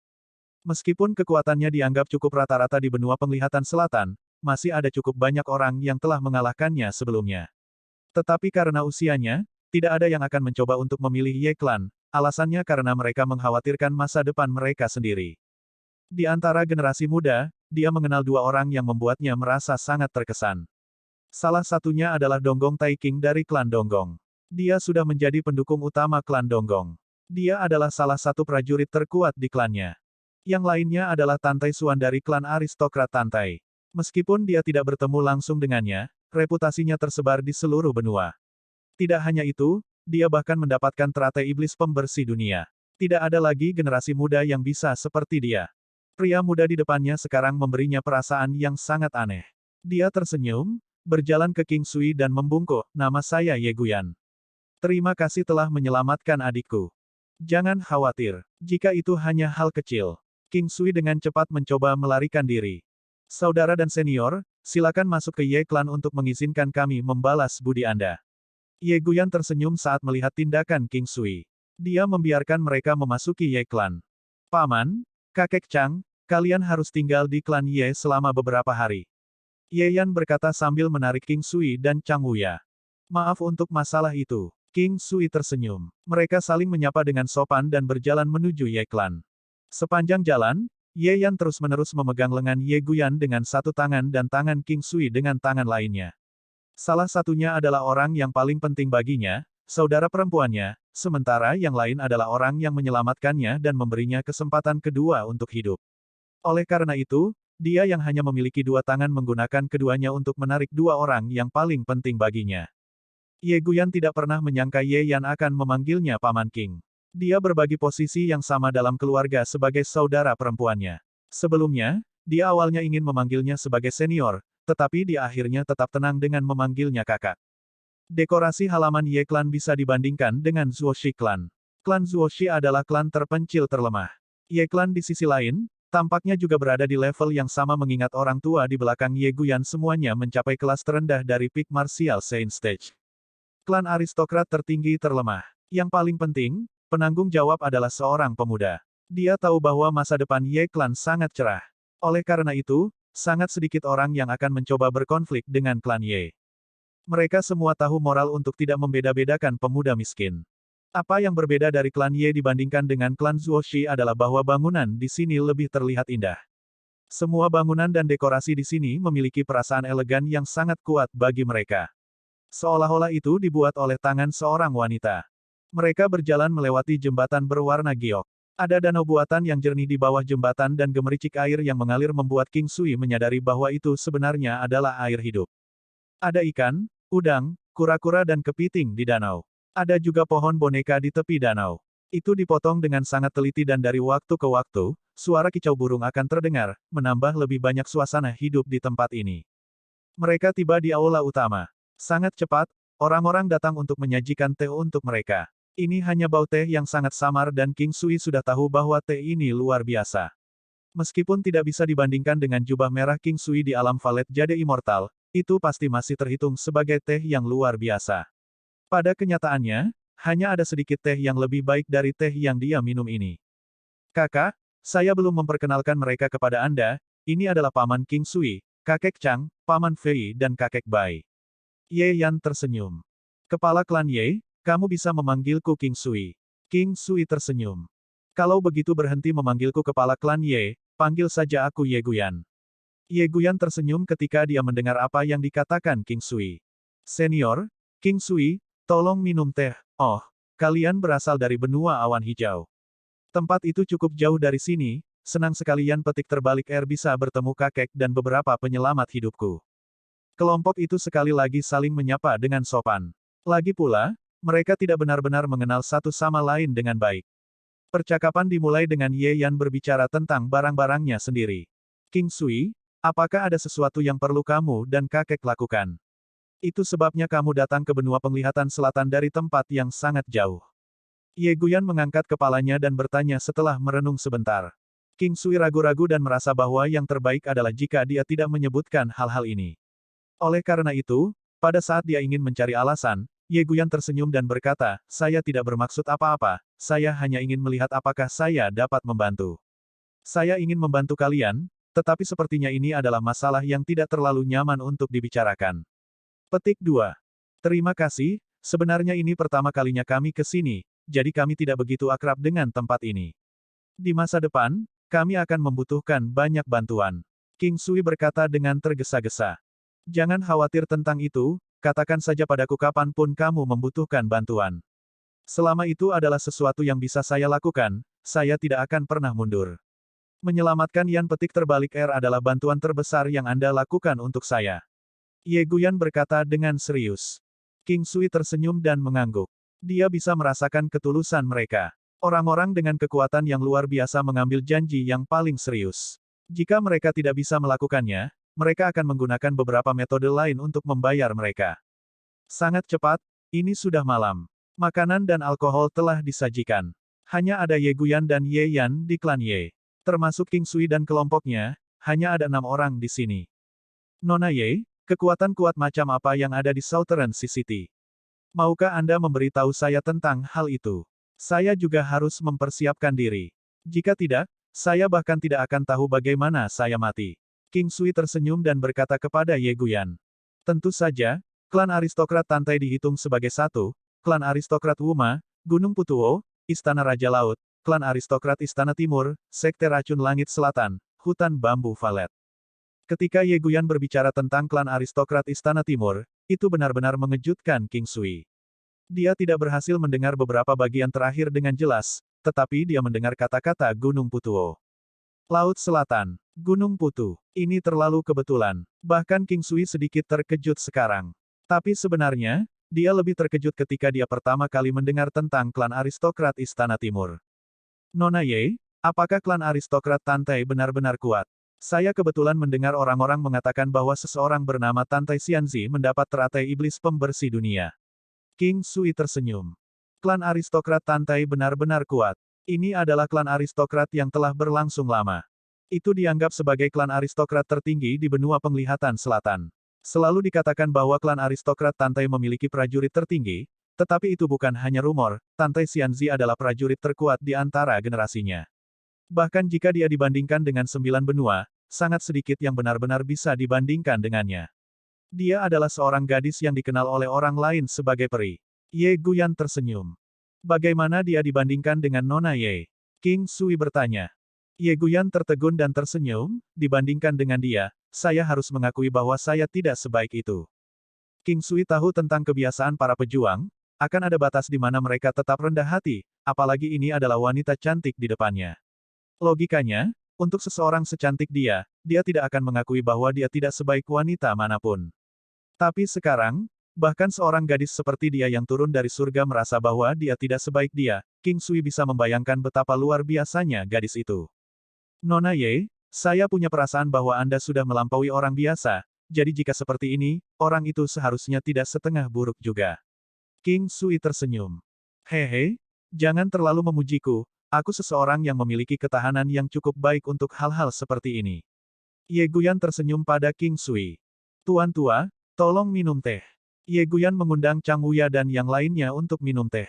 Meskipun kekuatannya dianggap cukup rata-rata di benua penglihatan selatan, masih ada cukup banyak orang yang telah mengalahkannya sebelumnya. Tetapi karena usianya, tidak ada yang akan mencoba untuk memilih Ye Clan, alasannya karena mereka mengkhawatirkan masa depan mereka sendiri. Di antara generasi muda, dia mengenal 2 orang yang membuatnya merasa sangat terkesan. Salah satunya adalah Donggong Taiking dari klan Donggong. Dia sudah menjadi pendukung utama klan Donggong. Dia adalah salah satu prajurit terkuat di klannya. Yang lainnya adalah Tantai Suan dari klan aristokrat Tantai. Meskipun dia tidak bertemu langsung dengannya, reputasinya tersebar di seluruh benua. Tidak hanya itu, dia bahkan mendapatkan teratai iblis pembersih dunia. Tidak ada lagi generasi muda yang bisa seperti dia. Pria muda di depannya sekarang memberinya perasaan yang sangat aneh. Dia tersenyum, berjalan ke King Sui dan membungkuk, "Nama saya Ye Guyan. Terima kasih telah menyelamatkan adikku. Jangan khawatir, jika itu hanya hal kecil." King Sui dengan cepat mencoba melarikan diri. "Saudara dan senior, silakan masuk ke Ye Clan untuk mengizinkan kami membalas budi Anda." Ye Guyan tersenyum saat melihat tindakan King Sui. Dia membiarkan mereka memasuki Ye Clan. "Paman, kakek Chang, kalian harus tinggal di klan Ye selama beberapa hari." Ye Yan berkata sambil menarik King Sui dan Chang Wuya. "Maaf untuk masalah itu." King Sui tersenyum. Mereka saling menyapa dengan sopan dan berjalan menuju Ye Clan. Sepanjang jalan, Ye Yan terus-menerus memegang lengan Ye Guyan dengan satu tangan dan tangan King Sui dengan tangan lainnya. Salah satunya adalah orang yang paling penting baginya, saudara perempuannya, sementara yang lain adalah orang yang menyelamatkannya dan memberinya kesempatan kedua untuk hidup. Oleh karena itu, dia yang hanya memiliki 2 tangan menggunakan keduanya untuk menarik 2 orang yang paling penting baginya. Ye Guyan tidak pernah menyangka Ye Yan akan memanggilnya Paman King. Dia berbagi posisi yang sama dalam keluarga sebagai saudara perempuannya. Sebelumnya, dia awalnya ingin memanggilnya sebagai senior, tetapi dia akhirnya tetap tenang dengan memanggilnya kakak. Dekorasi halaman Ye Clan bisa dibandingkan dengan Zuoshi Clan. Klan Zuoshi adalah klan terpencil terlemah. Ye Clan di sisi lain, tampaknya juga berada di level yang sama mengingat orang tua di belakang Ye Guyan semuanya mencapai kelas terendah dari Peak Martial Saint Stage. Klan aristokrat tertinggi terlemah. Yang paling penting, penanggung jawab adalah seorang pemuda. Dia tahu bahwa masa depan Ye Clan sangat cerah. Oleh karena itu, sangat sedikit orang yang akan mencoba berkonflik dengan klan Ye. Mereka semua tahu moral untuk tidak membeda-bedakan pemuda miskin. Apa yang berbeda dari klan Ye dibandingkan dengan klan Zuoshi adalah bahwa bangunan di sini lebih terlihat indah. Semua bangunan dan dekorasi di sini memiliki perasaan elegan yang sangat kuat bagi mereka. Seolah-olah itu dibuat oleh tangan seorang wanita. Mereka berjalan melewati jembatan berwarna giok. Ada danau buatan yang jernih di bawah jembatan dan gemericik air yang mengalir membuat King Sui menyadari bahwa itu sebenarnya adalah air hidup. Ada ikan, udang, kura-kura dan kepiting di danau. Ada juga pohon boneka di tepi danau. Itu dipotong dengan sangat teliti dan dari waktu ke waktu, suara kicau burung akan terdengar, menambah lebih banyak suasana hidup di tempat ini. Mereka tiba di aula utama. Sangat cepat, orang-orang datang untuk menyajikan teh untuk mereka. Ini hanya bau teh yang sangat samar dan King Sui sudah tahu bahwa teh ini luar biasa. Meskipun tidak bisa dibandingkan dengan jubah merah King Sui di alam Valet Jade Immortal, itu pasti masih terhitung sebagai teh yang luar biasa. Pada kenyataannya, hanya ada sedikit teh yang lebih baik dari teh yang dia minum ini. Kakak, saya belum memperkenalkan mereka kepada Anda, ini adalah Paman King Sui, Kakek Chang, Paman Fei dan Kakek Bai. Ye Yan tersenyum. Kepala klan Ye, kamu bisa memanggilku King Sui. King Sui tersenyum. Kalau begitu berhenti memanggilku kepala klan Ye, panggil saja aku Ye Guyan. Ye Guyan tersenyum ketika dia mendengar apa yang dikatakan King Sui. Senior, King Sui, tolong minum teh. Oh, kalian berasal dari benua awan hijau. Tempat itu cukup jauh dari sini, senang sekalian petik terbalik air bisa bertemu kakek dan beberapa penyelamat hidupku. Kelompok itu sekali lagi saling menyapa dengan sopan. Lagi pula, mereka tidak benar-benar mengenal satu sama lain dengan baik. Percakapan dimulai dengan Ye Yan berbicara tentang barang-barangnya sendiri. King Sui, apakah ada sesuatu yang perlu kamu dan kakek lakukan? Itu sebabnya kamu datang ke benua penglihatan selatan dari tempat yang sangat jauh. Ye Guyan mengangkat kepalanya dan bertanya setelah merenung sebentar. King Sui ragu-ragu dan merasa bahwa yang terbaik adalah jika dia tidak menyebutkan hal-hal ini. Oleh karena itu, pada saat dia ingin mencari alasan, Ye Guyan tersenyum dan berkata, saya tidak bermaksud apa-apa, saya hanya ingin melihat apakah saya dapat membantu. Saya ingin membantu kalian, tetapi sepertinya ini adalah masalah yang tidak terlalu nyaman untuk dibicarakan. Petik 2. Terima kasih, sebenarnya ini pertama kalinya kami ke sini, jadi kami tidak begitu akrab dengan tempat ini. Di masa depan, kami akan membutuhkan banyak bantuan. King Sui berkata dengan tergesa-gesa. Jangan khawatir tentang itu, katakan saja padaku kapanpun kamu membutuhkan bantuan. Selama itu adalah sesuatu yang bisa saya lakukan, saya tidak akan pernah mundur. Menyelamatkan Yan petik terbalik air adalah bantuan terbesar yang Anda lakukan untuk saya. Ye Guyan berkata dengan serius. King Sui tersenyum dan mengangguk. Dia bisa merasakan ketulusan mereka. Orang-orang dengan kekuatan yang luar biasa mengambil janji yang paling serius. Jika mereka tidak bisa melakukannya, mereka akan menggunakan beberapa metode lain untuk membayar mereka. Sangat cepat, ini sudah malam. Makanan dan alkohol telah disajikan. Hanya ada Ye Guyan dan Ye Yan di klan Ye. Termasuk King Sui dan kelompoknya, hanya ada 6 orang di sini. Nona Ye, kekuatan kuat macam apa yang ada di Southern Sea City? Maukah Anda memberitahu saya tentang hal itu? Saya juga harus mempersiapkan diri. Jika tidak, saya bahkan tidak akan tahu bagaimana saya mati. King Sui tersenyum dan berkata kepada Ye Guyan. Tentu saja, klan aristokrat Tantai dihitung sebagai satu, klan aristokrat Wuma, Gunung Putuo, Istana Raja Laut, klan aristokrat Istana Timur, Sekte Racun Langit Selatan, Hutan Bambu Valet. Ketika Ye Guyan berbicara tentang klan aristokrat Istana Timur, itu benar-benar mengejutkan King Sui. Dia tidak berhasil mendengar beberapa bagian terakhir dengan jelas, tetapi dia mendengar kata-kata Gunung Putuo. Laut Selatan, Gunung Putu. Ini terlalu kebetulan. Bahkan King Sui sedikit terkejut sekarang. Tapi sebenarnya, dia lebih terkejut ketika dia pertama kali mendengar tentang klan aristokrat Istana Timur. Nona Ye, apakah klan aristokrat Tantai benar-benar kuat? Saya kebetulan mendengar orang-orang mengatakan bahwa seseorang bernama Tantai Xianzi mendapat teratai iblis pembersih dunia. King Sui tersenyum. Klan aristokrat Tantai benar-benar kuat. Ini adalah klan aristokrat yang telah berlangsung lama. Itu dianggap sebagai klan aristokrat tertinggi di benua penglihatan selatan. Selalu dikatakan bahwa klan aristokrat Tantai memiliki prajurit tertinggi, tetapi itu bukan hanya rumor, Tantai Xianzi adalah prajurit terkuat di antara generasinya. Bahkan jika dia dibandingkan dengan 9 benua, sangat sedikit yang benar-benar bisa dibandingkan dengannya. Dia adalah seorang gadis yang dikenal oleh orang lain sebagai peri. Ye Guyan tersenyum. Bagaimana dia dibandingkan dengan Nona Ye? King Sui bertanya. Ye Guyan tertegun dan tersenyum, dibandingkan dengan dia, saya harus mengakui bahwa saya tidak sebaik itu. King Sui tahu tentang kebiasaan para pejuang, akan ada batas di mana mereka tetap rendah hati, apalagi ini adalah wanita cantik di depannya. Logikanya, untuk seseorang secantik dia, dia tidak akan mengakui bahwa dia tidak sebaik wanita manapun. Tapi sekarang, bahkan seorang gadis seperti dia yang turun dari surga merasa bahwa dia tidak sebaik dia, King Sui bisa membayangkan betapa luar biasanya gadis itu. Nona Ye, saya punya perasaan bahwa Anda sudah melampaui orang biasa, jadi jika seperti ini, orang itu seharusnya tidak setengah buruk juga. King Sui tersenyum. Hehe, jangan terlalu memujiku, aku seseorang yang memiliki ketahanan yang cukup baik untuk hal-hal seperti ini. Ye Guyan tersenyum pada King Sui. Tuan tua, tolong minum teh. Ye Guyan mengundang Chang Wuya dan yang lainnya untuk minum teh.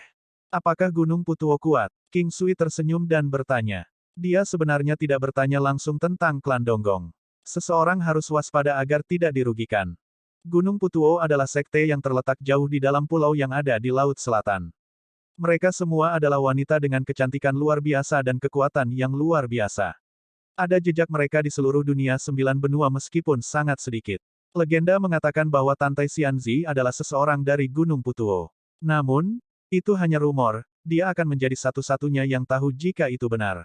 Apakah Gunung Putuo kuat? King Sui tersenyum dan bertanya. Dia sebenarnya tidak bertanya langsung tentang klan Donggong. Seseorang harus waspada agar tidak dirugikan. Gunung Putuo adalah sekte yang terletak jauh di dalam pulau yang ada di Laut Selatan. Mereka semua adalah wanita dengan kecantikan luar biasa dan kekuatan yang luar biasa. Ada jejak mereka di seluruh dunia 9 benua meskipun sangat sedikit. Legenda mengatakan bahwa Tantai Xianzi adalah seseorang dari Gunung Putuo. Namun, itu hanya rumor, dia akan menjadi satu-satunya yang tahu jika itu benar.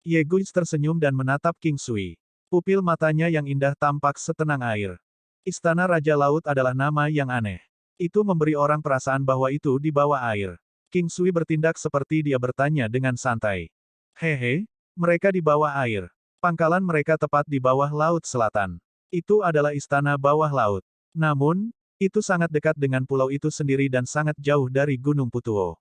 Ye Guis tersenyum dan menatap King Sui. Pupil matanya yang indah tampak setenang air. Istana Raja Laut adalah nama yang aneh. Itu memberi orang perasaan bahwa itu di bawah air. King Sui bertindak seperti dia bertanya dengan santai. Hehe, mereka di bawah air. Pangkalan mereka tepat di bawah Laut Selatan. Itu adalah istana bawah laut. Namun, itu sangat dekat dengan pulau itu sendiri dan sangat jauh dari Gunung Putuo.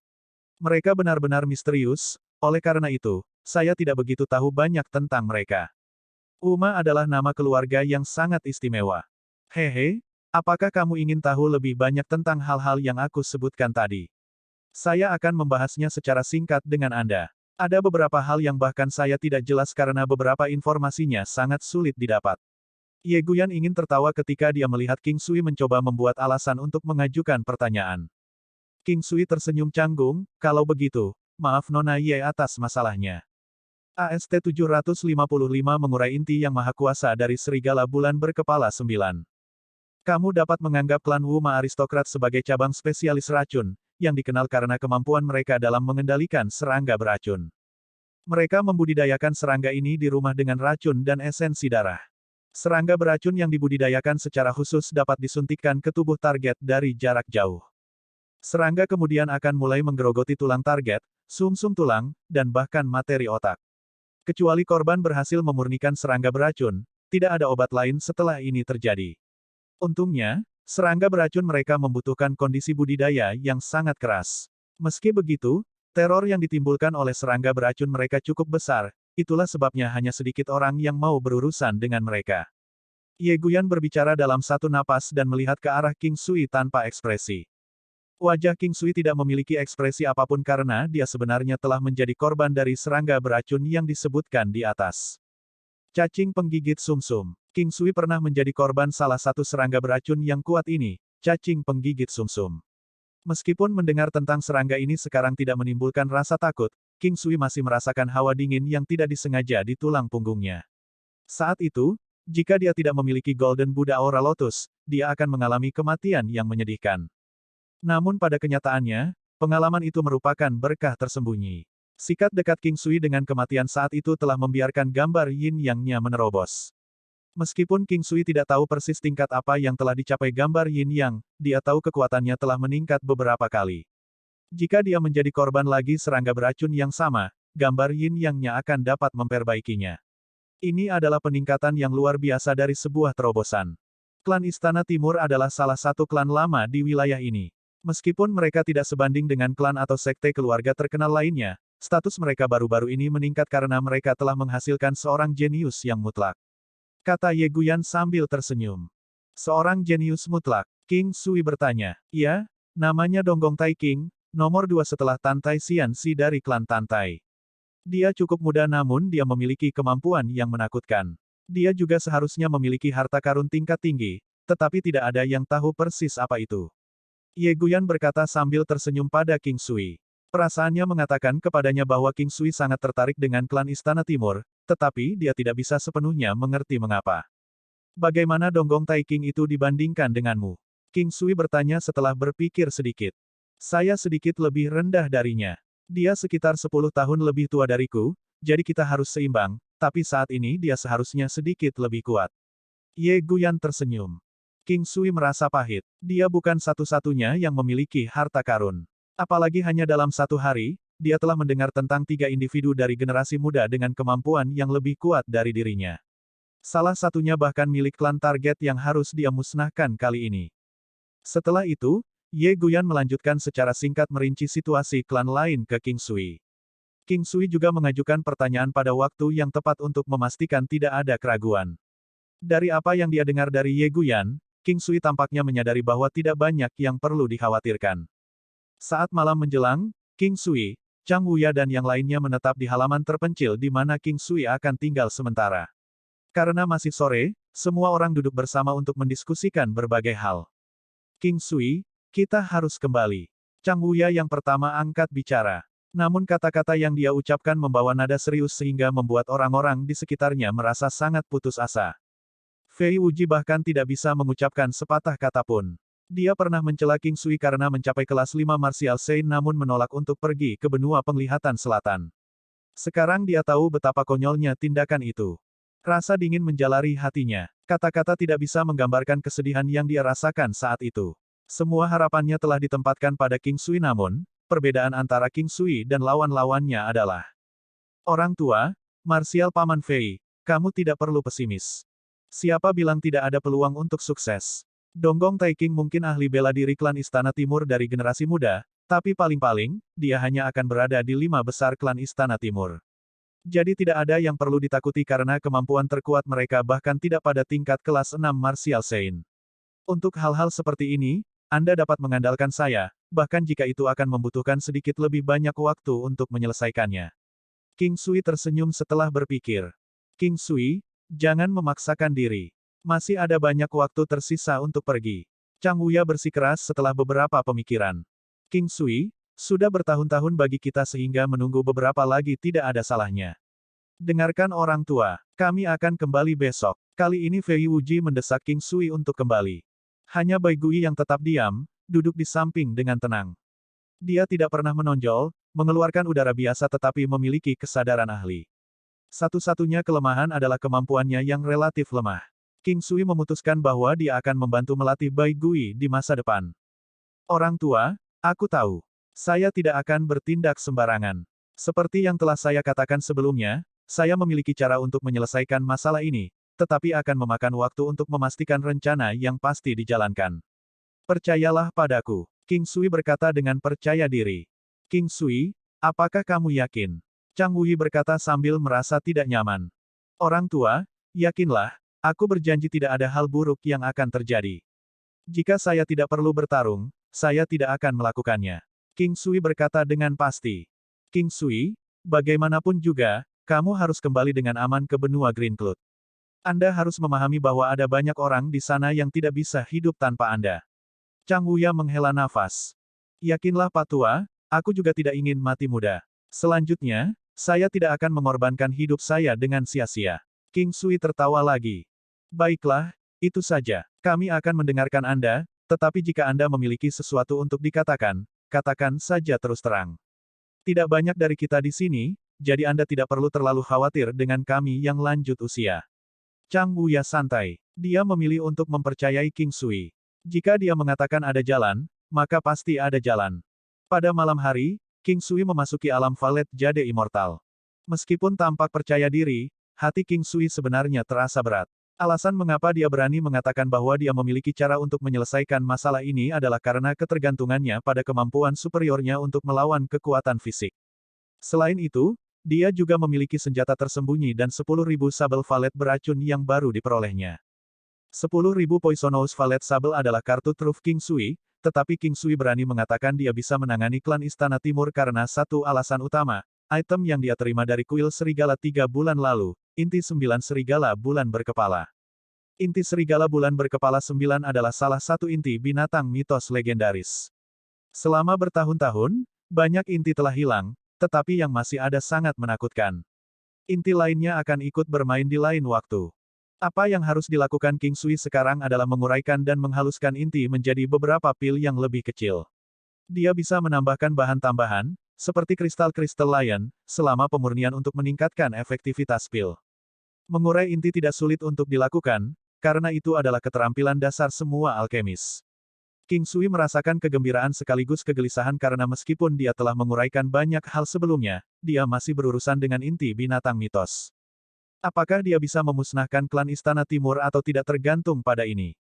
Mereka benar-benar misterius, oleh karena itu, saya tidak begitu tahu banyak tentang mereka. Uma adalah nama keluarga yang sangat istimewa. Hehe, apakah kamu ingin tahu lebih banyak tentang hal-hal yang aku sebutkan tadi? Saya akan membahasnya secara singkat dengan Anda. Ada beberapa hal yang bahkan saya tidak jelas karena beberapa informasinya sangat sulit didapat. Ye Guyan ingin tertawa ketika dia melihat King Sui mencoba membuat alasan untuk mengajukan pertanyaan. King Sui tersenyum canggung, kalau begitu, maaf Nona Ye atas masalahnya. AST 755 mengurai inti yang maha kuasa dari serigala bulan berkepala 9. Kamu dapat menganggap klan Wuma aristokrat sebagai cabang spesialis racun, yang dikenal karena kemampuan mereka dalam mengendalikan serangga beracun. Mereka membudidayakan serangga ini di rumah dengan racun dan esensi darah. Serangga beracun yang dibudidayakan secara khusus dapat disuntikkan ke tubuh target dari jarak jauh. Serangga kemudian akan mulai menggerogoti tulang target, sumsum tulang, dan bahkan materi otak. Kecuali korban berhasil memurnikan serangga beracun, tidak ada obat lain setelah ini terjadi. Untungnya, serangga beracun mereka membutuhkan kondisi budidaya yang sangat keras. Meski begitu, teror yang ditimbulkan oleh serangga beracun mereka cukup besar, itulah sebabnya hanya sedikit orang yang mau berurusan dengan mereka. Ye Guyan berbicara dalam satu napas dan melihat ke arah King Sui tanpa ekspresi. Wajah King Sui tidak memiliki ekspresi apapun karena dia sebenarnya telah menjadi korban dari serangga beracun yang disebutkan di atas. Cacing penggigit sumsum. King Sui pernah menjadi korban salah satu serangga beracun yang kuat ini, cacing penggigit sumsum. Meskipun mendengar tentang serangga ini sekarang tidak menimbulkan rasa takut, King Sui masih merasakan hawa dingin yang tidak disengaja di tulang punggungnya. Saat itu, jika dia tidak memiliki Golden Buddha Aura Lotus, dia akan mengalami kematian yang menyedihkan. Namun pada kenyataannya, pengalaman itu merupakan berkah tersembunyi. Sikat dekat King Sui dengan kematian saat itu telah membiarkan gambar yin yang-nya menerobos. Meskipun King Sui tidak tahu persis tingkat apa yang telah dicapai gambar yin yang, dia tahu kekuatannya telah meningkat beberapa kali. Jika dia menjadi korban lagi serangga beracun yang sama, gambar yin yang-nya akan dapat memperbaikinya. Ini adalah peningkatan yang luar biasa dari sebuah terobosan. Klan Istana Timur adalah salah satu klan lama di wilayah ini. Meskipun mereka tidak sebanding dengan klan atau sekte keluarga terkenal lainnya, status mereka baru-baru ini meningkat karena mereka telah menghasilkan seorang jenius yang mutlak. Kata Ye Guyan sambil tersenyum. Seorang jenius mutlak. King Sui bertanya. Iya, namanya Donggong Tai King, nomor 2 setelah Tantai Xianzi dari klan Tantai. Dia cukup muda namun dia memiliki kemampuan yang menakutkan. Dia juga seharusnya memiliki harta karun tingkat tinggi, tetapi tidak ada yang tahu persis apa itu. Ye Guyan berkata sambil tersenyum pada King Sui. Perasaannya mengatakan kepadanya bahwa King Sui sangat tertarik dengan klan Istana Timur, tetapi dia tidak bisa sepenuhnya mengerti mengapa. Bagaimana Donggong Tai King itu dibandingkan denganmu? King Sui bertanya setelah berpikir sedikit. Saya sedikit lebih rendah darinya. Dia sekitar 10 tahun lebih tua dariku, jadi kita harus seimbang, tapi saat ini dia seharusnya sedikit lebih kuat. Ye Guyan tersenyum. King Sui merasa pahit. Dia bukan satu-satunya yang memiliki harta karun. Apalagi hanya dalam satu hari, dia telah mendengar tentang 3 individu dari generasi muda dengan kemampuan yang lebih kuat dari dirinya. Salah satunya bahkan milik klan target yang harus dia musnahkan kali ini. Setelah itu, Ye Guyan melanjutkan secara singkat merinci situasi klan lain ke King Sui. King Sui juga mengajukan pertanyaan pada waktu yang tepat untuk memastikan tidak ada keraguan. Dari apa yang dia dengar dari Ye Guyan, King Sui tampaknya menyadari bahwa tidak banyak yang perlu dikhawatirkan. Saat malam menjelang, King Sui, Chang Wuya dan yang lainnya menetap di halaman terpencil di mana King Sui akan tinggal sementara. Karena masih sore, semua orang duduk bersama untuk mendiskusikan berbagai hal. King Sui, kita harus kembali. Chang Wuya yang pertama angkat bicara. Namun kata-kata yang dia ucapkan membawa nada serius sehingga membuat orang-orang di sekitarnya merasa sangat putus asa. Fei Wuji bahkan tidak bisa mengucapkan sepatah kata pun. Dia pernah mencela King Sui karena mencapai kelas 5 Martial Sein namun menolak untuk pergi ke benua penglihatan selatan. Sekarang dia tahu betapa konyolnya tindakan itu. Rasa dingin menjalari hatinya. Kata-kata tidak bisa menggambarkan kesedihan yang dia rasakan saat itu. Semua harapannya telah ditempatkan pada King Sui namun, perbedaan antara King Sui dan lawan-lawannya adalah orang tua, Martial Paman Fei, kamu tidak perlu pesimis. Siapa bilang tidak ada peluang untuk sukses? Donggong Taiking mungkin ahli bela diri klan Istana Timur dari generasi muda, tapi paling-paling, dia hanya akan berada di 5 besar klan Istana Timur. Jadi tidak ada yang perlu ditakuti karena kemampuan terkuat mereka bahkan tidak pada tingkat kelas 6 Martial Sein. Untuk hal-hal seperti ini, Anda dapat mengandalkan saya, bahkan jika itu akan membutuhkan sedikit lebih banyak waktu untuk menyelesaikannya. King Sui tersenyum setelah berpikir. King Sui, jangan memaksakan diri. Masih ada banyak waktu tersisa untuk pergi. Chang Wuya bersikeras setelah beberapa pemikiran. King Sui, sudah bertahun-tahun bagi kita sehingga menunggu beberapa lagi tidak ada salahnya. Dengarkan orang tua, kami akan kembali besok. Kali ini Fei Wuji mendesak King Sui untuk kembali. Hanya Bai Gui yang tetap diam, duduk di samping dengan tenang. Dia tidak pernah menonjol, mengeluarkan udara biasa tetapi memiliki kesadaran ahli. Satu-satunya kelemahan adalah kemampuannya yang relatif lemah. King Sui memutuskan bahwa dia akan membantu melatih Bai Gui di masa depan. Orang tua, aku tahu. Saya tidak akan bertindak sembarangan. Seperti yang telah saya katakan sebelumnya, saya memiliki cara untuk menyelesaikan masalah ini, tetapi akan memakan waktu untuk memastikan rencana yang pasti dijalankan. Percayalah padaku, King Sui berkata dengan percaya diri. King Sui, apakah kamu yakin? Chang Wuyi berkata sambil merasa tidak nyaman. Orang tua, yakinlah, aku berjanji tidak ada hal buruk yang akan terjadi. Jika saya tidak perlu bertarung, saya tidak akan melakukannya. King Sui berkata dengan pasti. King Sui, bagaimanapun juga, kamu harus kembali dengan aman ke benua Green Cloud. Anda harus memahami bahwa ada banyak orang di sana yang tidak bisa hidup tanpa Anda. Chang Wuya menghela nafas. Yakinlah Pak Tua, aku juga tidak ingin mati muda. Selanjutnya, saya tidak akan mengorbankan hidup saya dengan sia-sia. King Sui tertawa lagi. Baiklah, itu saja. Kami akan mendengarkan Anda, tetapi jika Anda memiliki sesuatu untuk dikatakan, katakan saja terus terang. Tidak banyak dari kita di sini, jadi Anda tidak perlu terlalu khawatir dengan kami yang lanjut usia. Chang Wuya santai. Dia memilih untuk mempercayai King Sui. Jika dia mengatakan ada jalan, maka pasti ada jalan. Pada malam hari, King Sui memasuki alam Valet Jade Immortal. Meskipun tampak percaya diri, hati King Sui sebenarnya terasa berat. Alasan mengapa dia berani mengatakan bahwa dia memiliki cara untuk menyelesaikan masalah ini adalah karena ketergantungannya pada kemampuan superiornya untuk melawan kekuatan fisik. Selain itu, dia juga memiliki senjata tersembunyi dan 10.000 sabel valet beracun yang baru diperolehnya. 10.000 Poisonous Valet Sabel adalah kartu truf King Sui, tetapi King Sui berani mengatakan dia bisa menangani klan Istana Timur karena satu alasan utama, item yang dia terima dari kuil serigala 3 bulan lalu, inti 9 serigala bulan berkepala. Inti serigala bulan berkepala 9 adalah salah satu inti binatang mitos legendaris. Selama bertahun-tahun, banyak inti telah hilang, tetapi yang masih ada sangat menakutkan. Inti lainnya akan ikut bermain di lain waktu. Apa yang harus dilakukan King Sui sekarang adalah menguraikan dan menghaluskan inti menjadi beberapa pil yang lebih kecil. Dia bisa menambahkan bahan tambahan, seperti kristal-kristal lion, selama pemurnian untuk meningkatkan efektivitas pil. Mengurai inti tidak sulit untuk dilakukan, karena itu adalah keterampilan dasar semua alkemis. King Sui merasakan kegembiraan sekaligus kegelisahan karena meskipun dia telah menguraikan banyak hal sebelumnya, dia masih berurusan dengan inti binatang mitos. Apakah dia bisa memusnahkan klan Istana Timur atau tidak tergantung pada ini?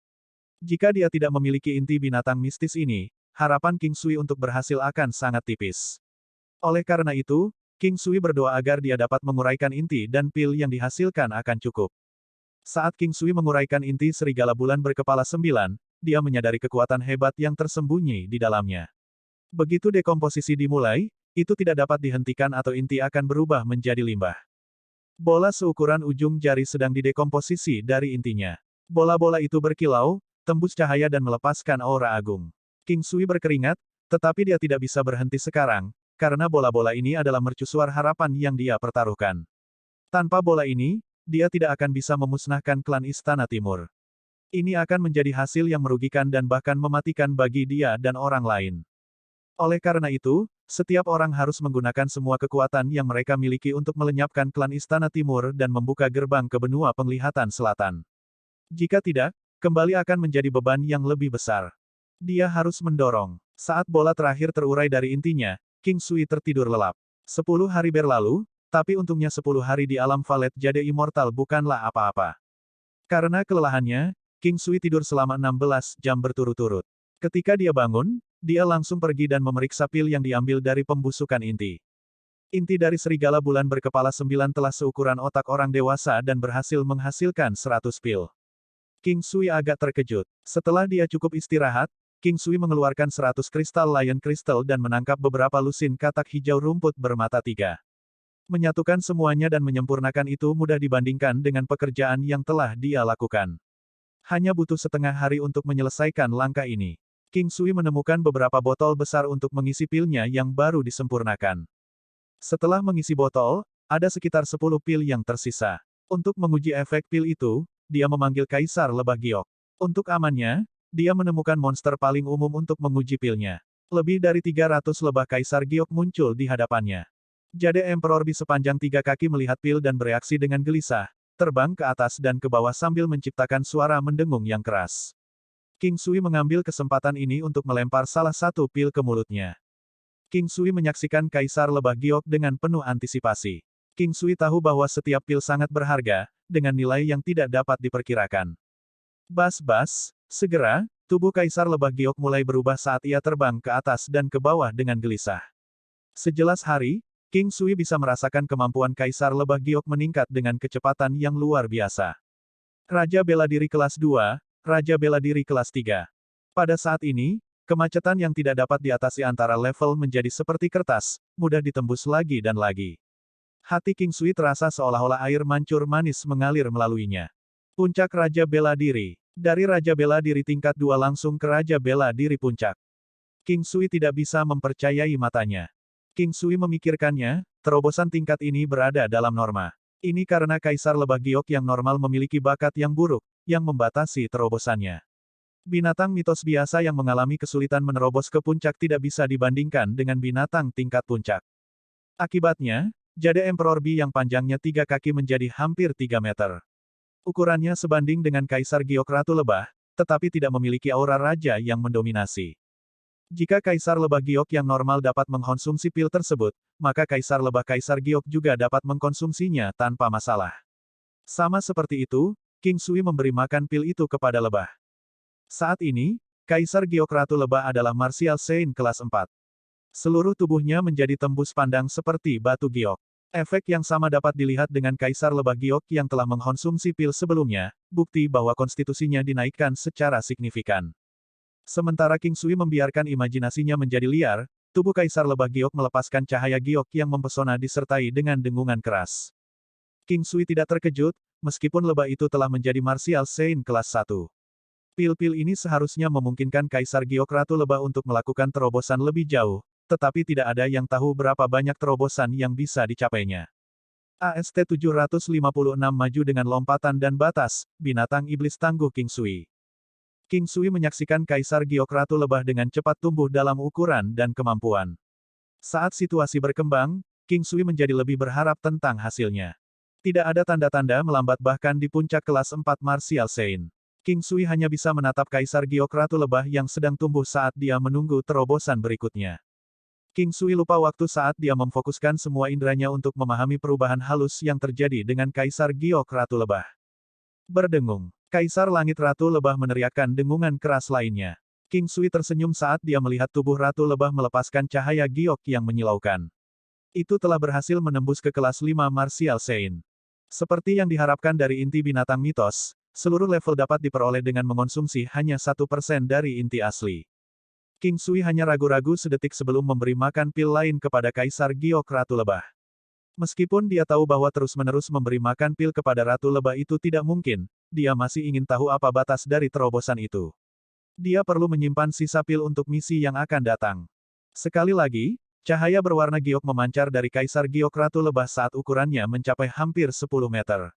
Jika dia tidak memiliki inti binatang mistis ini, harapan King Sui untuk berhasil akan sangat tipis. Oleh karena itu, King Sui berdoa agar dia dapat menguraikan inti dan pil yang dihasilkan akan cukup. Saat King Sui menguraikan inti serigala bulan berkepala 9, dia menyadari kekuatan hebat yang tersembunyi di dalamnya. Begitu dekomposisi dimulai, itu tidak dapat dihentikan atau inti akan berubah menjadi limbah. Bola seukuran ujung jari sedang didekomposisi dari intinya. Bola-bola itu berkilau, tembus cahaya dan melepaskan aura agung. King Sui berkeringat, tetapi dia tidak bisa berhenti sekarang, karena bola-bola ini adalah mercusuar harapan yang dia pertaruhkan. Tanpa bola ini, dia tidak akan bisa memusnahkan klan Istana Timur. Ini akan menjadi hasil yang merugikan dan bahkan mematikan bagi dia dan orang lain. Oleh karena itu, setiap orang harus menggunakan semua kekuatan yang mereka miliki untuk melenyapkan klan Istana Timur dan membuka gerbang ke benua penglihatan selatan. Jika tidak, kembali akan menjadi beban yang lebih besar. Dia harus mendorong. Saat bola terakhir terurai dari intinya, King Sui tertidur lelap. 10 hari berlalu, tapi untungnya 10 hari di alam Valet Jade Immortal bukanlah apa-apa. Karena kelelahannya, King Sui tidur selama 16 jam berturut-turut. Ketika dia bangun, dia langsung pergi dan memeriksa pil yang diambil dari pembusukan inti. Inti dari serigala bulan berkepala 9 telah seukuran otak orang dewasa dan berhasil menghasilkan 100 pil. King Sui agak terkejut. Setelah dia cukup istirahat, King Sui mengeluarkan 100 kristal Lion Crystal dan menangkap beberapa lusin katak hijau rumput bermata 3. Menyatukan semuanya dan menyempurnakan itu mudah dibandingkan dengan pekerjaan yang telah dia lakukan. Hanya butuh setengah hari untuk menyelesaikan langkah ini. King Sui menemukan beberapa botol besar untuk mengisi pilnya yang baru disempurnakan. Setelah mengisi botol, ada sekitar 10 pil yang tersisa. Untuk menguji efek pil itu, dia memanggil Kaisar Lebah Giok. Untuk amannya, dia menemukan monster paling umum untuk menguji pilnya. Lebih dari 300 lebah Kaisar Giok muncul di hadapannya. Jade Emperor Bi sepanjang 3 kaki melihat pil dan bereaksi dengan gelisah, terbang ke atas dan ke bawah sambil menciptakan suara mendengung yang keras. King Sui mengambil kesempatan ini untuk melempar salah satu pil ke mulutnya. King Sui menyaksikan Kaisar Lebah Giok dengan penuh antisipasi. King Sui tahu bahwa setiap pil sangat berharga, dengan nilai yang tidak dapat diperkirakan. Bas-bas, segera, tubuh Kaisar Lebah Giok mulai berubah saat ia terbang ke atas dan ke bawah dengan gelisah. Sejelas hari, King Sui bisa merasakan kemampuan Kaisar Lebah Giok meningkat dengan kecepatan yang luar biasa. Raja Bela Diri kelas 2, Raja Bela Diri kelas 3. Pada saat ini, kemacetan yang tidak dapat diatasi antara level menjadi seperti kertas, mudah ditembus lagi dan lagi. Hati King Sui terasa seolah-olah air mancur manis mengalir melaluinya. Puncak Raja Bela Diri. Dari Raja Bela Diri tingkat 2 langsung ke Raja Bela Diri puncak. King Sui tidak bisa mempercayai matanya. King Sui memikirkannya, terobosan tingkat ini berada dalam norma. Ini karena Kaisar Lebah Giok yang normal memiliki bakat yang buruk, yang membatasi terobosannya. Binatang mitos biasa yang mengalami kesulitan menerobos ke puncak tidak bisa dibandingkan dengan binatang tingkat puncak. Akibatnya, Jade Emperor Bi yang panjangnya 3 kaki menjadi hampir 3 meter. Ukurannya sebanding dengan Kaisar Giok Ratu Lebah, tetapi tidak memiliki aura raja yang mendominasi. Jika Kaisar Lebah Giok yang normal dapat mengkonsumsi pil tersebut, maka Kaisar Lebah Kaisar Giok juga dapat mengkonsumsinya tanpa masalah. Sama seperti itu, King Sui memberi makan pil itu kepada lebah. Saat ini, Kaisar Giok Ratu Lebah adalah Martial Saint kelas 4. Seluruh tubuhnya menjadi tembus pandang seperti batu giok. Efek yang sama dapat dilihat dengan Kaisar Lebah Giok yang telah mengkonsumsi pil sebelumnya, bukti bahwa konstitusinya dinaikkan secara signifikan. Sementara King Sui membiarkan imajinasinya menjadi liar, tubuh Kaisar Lebah Giok melepaskan cahaya giok yang mempesona disertai dengan dengungan keras. King Sui tidak terkejut, meskipun lebah itu telah menjadi Martial Saint kelas 1. Pil-pil ini seharusnya memungkinkan Kaisar Giok Ratu Lebah untuk melakukan terobosan lebih jauh, tetapi tidak ada yang tahu berapa banyak terobosan yang bisa dicapainya. AST 756 maju dengan lompatan dan batas, binatang iblis tangguh King Sui. King Sui menyaksikan Kaisar Giok Ratu Lebah dengan cepat tumbuh dalam ukuran dan kemampuan. Saat situasi berkembang, King Sui menjadi lebih berharap tentang hasilnya. Tidak ada tanda-tanda melambat bahkan di puncak kelas 4 Martial Saint. King Sui hanya bisa menatap Kaisar Giok Ratu Lebah yang sedang tumbuh saat dia menunggu terobosan berikutnya. King Sui lupa waktu saat dia memfokuskan semua inderanya untuk memahami perubahan halus yang terjadi dengan Kaisar Giok Ratu Lebah. Berdengung. Kaisar Langit Ratu Lebah meneriakkan dengungan keras lainnya. King Sui tersenyum saat dia melihat tubuh Ratu Lebah melepaskan cahaya giok yang menyilaukan. Itu telah berhasil menembus ke kelas 5 Martial Saint. Seperti yang diharapkan dari inti binatang mitos, seluruh level dapat diperoleh dengan mengonsumsi hanya 1% dari inti asli. King Sui hanya ragu-ragu sedetik sebelum memberi makan pil lain kepada Kaisar Giok Ratu Lebah. Meskipun dia tahu bahwa terus-menerus memberi makan pil kepada Ratu Lebah itu tidak mungkin, dia masih ingin tahu apa batas dari terobosan itu. Dia perlu menyimpan sisa pil untuk misi yang akan datang. Sekali lagi, cahaya berwarna giok memancar dari Kaisar Giok Ratu Lebah saat ukurannya mencapai hampir 10 meter.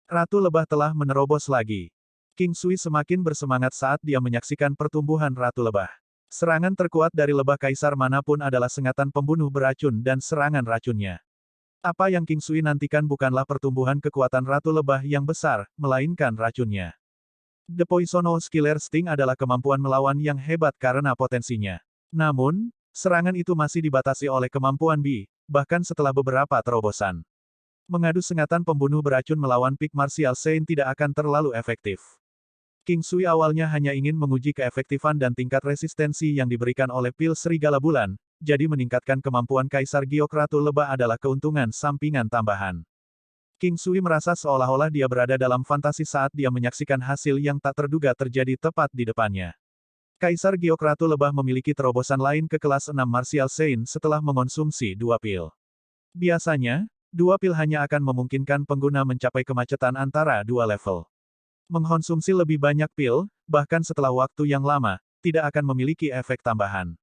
Ratu Lebah telah menerobos lagi. King Sui semakin bersemangat saat dia menyaksikan pertumbuhan Ratu Lebah. Serangan terkuat dari lebah kaisar manapun adalah sengatan pembunuh beracun dan serangan racunnya. Apa yang King Sui nantikan bukanlah pertumbuhan kekuatan Ratu Lebah yang besar, melainkan racunnya. The Poisonous Killer Sting adalah kemampuan melawan yang hebat karena potensinya. Namun, serangan itu masih dibatasi oleh kemampuan Bi, bahkan setelah beberapa terobosan. Mengadu sengatan pembunuh beracun melawan Peak Martial Saint tidak akan terlalu efektif. King Sui awalnya hanya ingin menguji keefektifan dan tingkat resistensi yang diberikan oleh pil Serigala Bulan, jadi meningkatkan kemampuan Kaisar Giok Ratu Lebah adalah keuntungan sampingan tambahan. King Sui merasa seolah-olah dia berada dalam fantasi saat dia menyaksikan hasil yang tak terduga terjadi tepat di depannya. Kaisar Giok Ratu Lebah memiliki terobosan lain ke kelas 6 Martial Saint setelah mengonsumsi 2 pil. Biasanya, 2 pil hanya akan memungkinkan pengguna mencapai kemacetan antara 2 level. Mengkonsumsi lebih banyak pil, bahkan setelah waktu yang lama, tidak akan memiliki efek tambahan.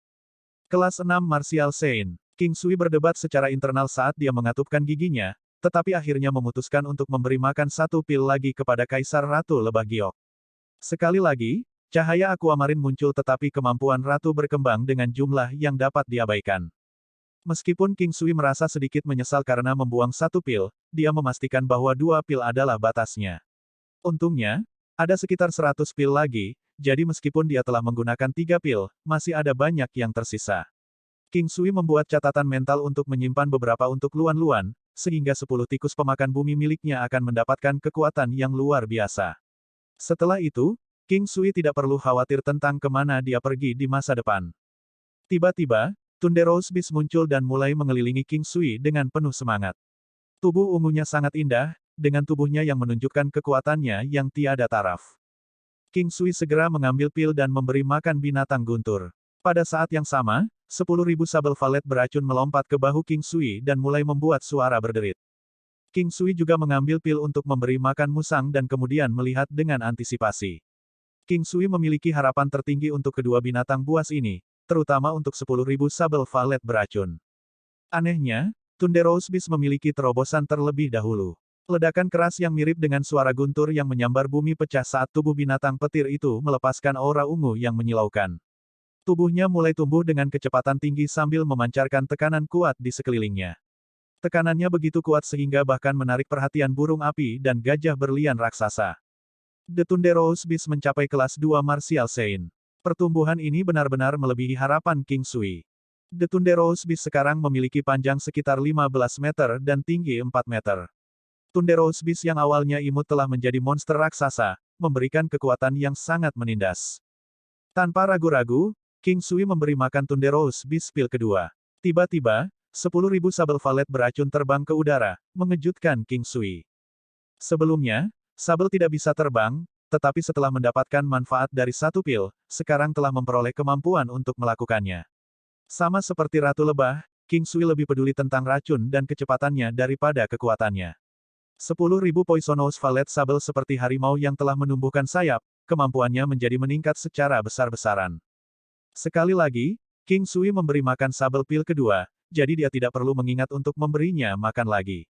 Kelas 6 Martial Saint. King Sui berdebat secara internal saat dia mengatupkan giginya, tetapi akhirnya memutuskan untuk memberi makan 1 pil lagi kepada Kaisar Ratu Lebah Giok. Sekali lagi, cahaya aquamarin muncul tetapi kemampuan Ratu berkembang dengan jumlah yang dapat diabaikan. Meskipun King Sui merasa sedikit menyesal karena membuang 1 pil, dia memastikan bahwa 2 pil adalah batasnya. Untungnya, ada sekitar 100 pil lagi, jadi meskipun dia telah menggunakan 3 pil, masih ada banyak yang tersisa. King Sui membuat catatan mental untuk menyimpan beberapa untuk Luan-Luan, sehingga 10 tikus pemakan bumi miliknya akan mendapatkan kekuatan yang luar biasa. Setelah itu, King Sui tidak perlu khawatir tentang kemana dia pergi di masa depan. Tiba-tiba, Thunderous Beast muncul dan mulai mengelilingi King Sui dengan penuh semangat. Tubuh ungunya sangat indah, dengan tubuhnya yang menunjukkan kekuatannya yang tiada taraf. King Sui segera mengambil pil dan memberi makan binatang guntur. Pada saat yang sama, 10.000 sabel valet beracun melompat ke bahu King Sui dan mulai membuat suara berderit. King Sui juga mengambil pil untuk memberi makan musang dan kemudian melihat dengan antisipasi. King Sui memiliki harapan tertinggi untuk kedua binatang buas ini, terutama untuk 10.000 sabel valet beracun. Anehnya, Thunderous Beast memiliki terobosan terlebih dahulu. Ledakan keras yang mirip dengan suara guntur yang menyambar bumi pecah saat tubuh binatang petir itu melepaskan aura ungu yang menyilaukan. Tubuhnya mulai tumbuh dengan kecepatan tinggi sambil memancarkan tekanan kuat di sekelilingnya. Tekanannya begitu kuat sehingga bahkan menarik perhatian burung api dan gajah berlian raksasa. The Thunderous Beast mencapai kelas 2 Martial Saint. Pertumbuhan ini benar-benar melebihi harapan King Sui. The Thunderous Beast sekarang memiliki panjang sekitar 15 meter dan tinggi 4 meter. Thunderous Beast yang awalnya imut telah menjadi monster raksasa, memberikan kekuatan yang sangat menindas. Tanpa ragu-ragu, King Sui memberi makan Thunderous Beast pil kedua. Tiba-tiba, 10.000 sabel valet beracun terbang ke udara, mengejutkan King Sui. Sebelumnya, sabel tidak bisa terbang, tetapi setelah mendapatkan manfaat dari 1 pil, sekarang telah memperoleh kemampuan untuk melakukannya. Sama seperti Ratu Lebah, King Sui lebih peduli tentang racun dan kecepatannya daripada kekuatannya. 10.000 Poisonous Valet Sabel seperti harimau yang telah menumbuhkan sayap, kemampuannya menjadi meningkat secara besar-besaran. Sekali lagi, King Sui memberi makan sabel pil kedua, jadi dia tidak perlu mengingat untuk memberinya makan lagi.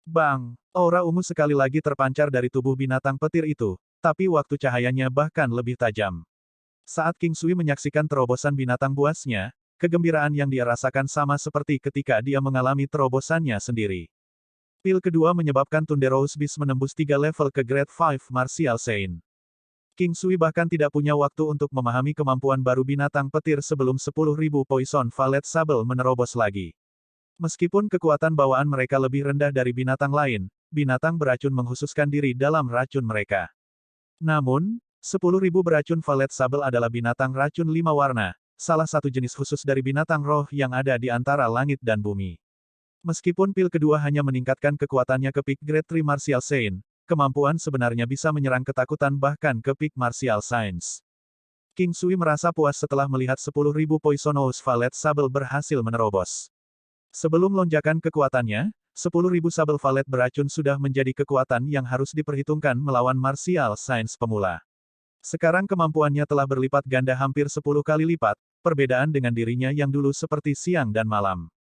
Bang! Aura ungu sekali lagi terpancar dari tubuh binatang petir itu, tapi waktu cahayanya bahkan lebih tajam. Saat King Sui menyaksikan terobosan binatang buasnya, kegembiraan yang dia rasakan sama seperti ketika dia mengalami terobosannya sendiri. Pil kedua menyebabkan Thunderous Beast menembus 3 level ke Grade 5 Martial Saint. King Sui bahkan tidak punya waktu untuk memahami kemampuan baru binatang petir sebelum 10.000 Poison Valet Sable menerobos lagi. Meskipun kekuatan bawaan mereka lebih rendah dari binatang lain, binatang beracun menghususkan diri dalam racun mereka. Namun, 10.000 beracun Valet Sable adalah binatang racun 5 warna, salah satu jenis khusus dari binatang roh yang ada di antara langit dan bumi. Meskipun pil kedua hanya meningkatkan kekuatannya ke peak Grade 3 Martial Saint, kemampuan sebenarnya bisa menyerang ketakutan bahkan ke peak Martial Science. King Sui merasa puas setelah melihat 10.000 Poisonous Valet Sable berhasil menerobos. Sebelum lonjakan kekuatannya, 10.000 sabel valet beracun sudah menjadi kekuatan yang harus diperhitungkan melawan Martial Science pemula. Sekarang kemampuannya telah berlipat ganda hampir 10 kali lipat, perbedaan dengan dirinya yang dulu seperti siang dan malam.